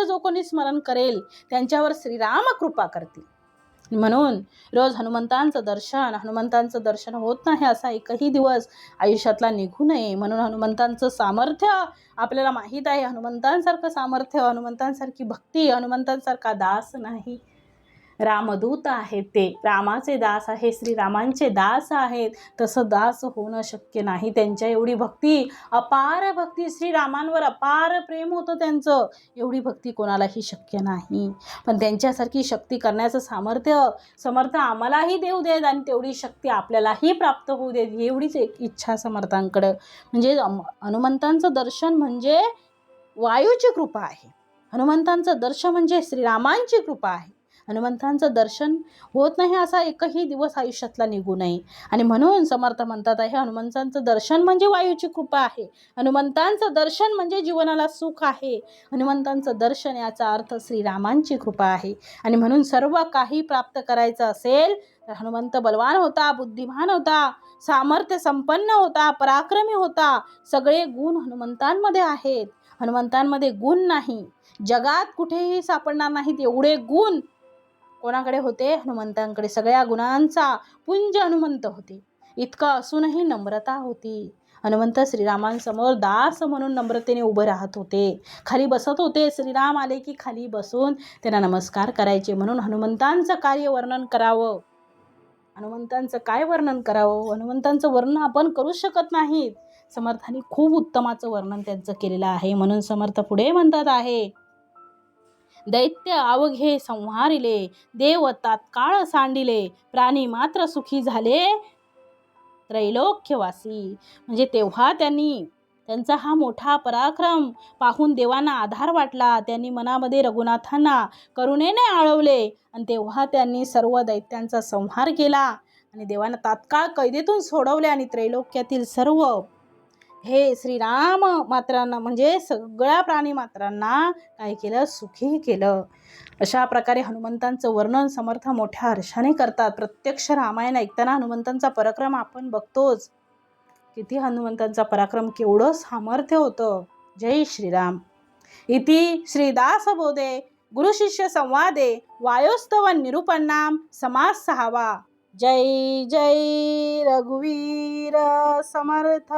जो कोणी स्मरण करेल त्यांच्यावर श्रीराम कृपा करतील. म्हणून रोज हनुमंतांचं दर्शन होत नाही असा एकही दिवस आयुष्यातला निघू नये. म्हणून हनुमंतांचं सामर्थ्य आपल्याला माहीत आहे. हनुमंतांसारखं सामर्थ्य, हनुमंतांसारखी भक्ती, हनुमंतांसारखा दास नाही. रामदूत आहेत, ते रामाचे दास आहे, श्रीरामांचे दास आहेत. तसं दास होणं शक्य नाही. त्यांच्या एवढी भक्ती, अपार भक्ती, श्रीरामांवर अपार प्रेम होतं त्यांचं, एवढी भक्ती कोणालाही शक्य नाही. पण त्यांच्यासारखी शक्ती करण्याचं समर्थ आम्हालाही देऊ देत आणि तेवढी शक्ती आपल्यालाही प्राप्त होऊ देत, एवढीच एक इच्छा समर्थांकडं. म्हणजे हनुमंतांचं दर्शन म्हणजे वायूची कृपा आहे. हनुमंतांचं दर्शन म्हणजे श्रीरामांची कृपा आहे. हनुमंतांचं दर्शन होत नाही असा एकही दिवस आयुष्यातला निघू नये. आणि म्हणून समर्थ म्हणतात आहे, हनुमंतांचं दर्शन म्हणजे वायूची कृपा आहे. हनुमंतांचं दर्शन म्हणजे जीवनाला सुख आहे. हनुमंतांचं दर्शन याचा अर्थ श्रीरामांची कृपा आहे. आणि म्हणून सर्व काही प्राप्त करायचं असेल तर हनुमंत बलवान होता, बुद्धिमान होता, सामर्थ्य संपन्न होता, पराक्रमी होता. सगळे गुण हनुमंतांमध्ये आहेत. हनुमंतांमध्ये गुण नाही, जगात कुठेही सापडणार नाहीत एवढे गुण कोणाकडे होते? हनुमंतांकडे. सगळ्या गुणांचा पुंज हनुमंत होते. इतकं असूनही नम्रता होती. हनुमंत श्रीरामांसमोर दास म्हणून नम्रतेने उभे राहत होते, खाली बसत होते. श्रीराम आले की खाली बसून त्यांना नमस्कार करायचे. म्हणून हनुमंतांचं कार्य वर्णन करावं, हनुमंतांचं काय वर्णन करावं? हनुमंतांचं वर्णन आपण करू शकत नाहीत. समर्थांनी खूप उत्तमाचं वर्णन त्यांचं केलेलं आहे. म्हणून समर्थ पुढे म्हणतात आहे, दैत्य अवघे संहारिले, देव तात्काळ सांडिले, प्राणी मात्र सुखी झाले त्रैलोक्यवासी. म्हणजे तेव्हा त्यांचा हा मोठा पराक्रम पाहून देवांना आधार वाटला. त्यांनी मनामध्ये रघुनाथांना करुणेने आळवले आणि तेव्हा त्यांनी सर्व दैत्यांचा संहार केला आणि देवांना तात्काळ कैदेतून सोडवले आणि त्रैलोक्यातील सर्व हे श्रीराम मात्रांना म्हणजे सगळ्या प्राणी मात्रांना काय केलं? सुखी केलं. अशा प्रकारे हनुमंतांचं वर्णन समर्थ मोठ्या हर्षाने करतात. प्रत्यक्ष रामायण ऐकताना हनुमंतांचा पराक्रम आपण बघतोच. किती हनुमंतांचा पराक्रम, केवढं सामर्थ्य होतं. जय श्रीराम. इति श्रीदासबोधे गुरुशिष्य संवादे वायोस्तव निरूपणाम समास 6वा. जय जय रघुवीर समर्थ.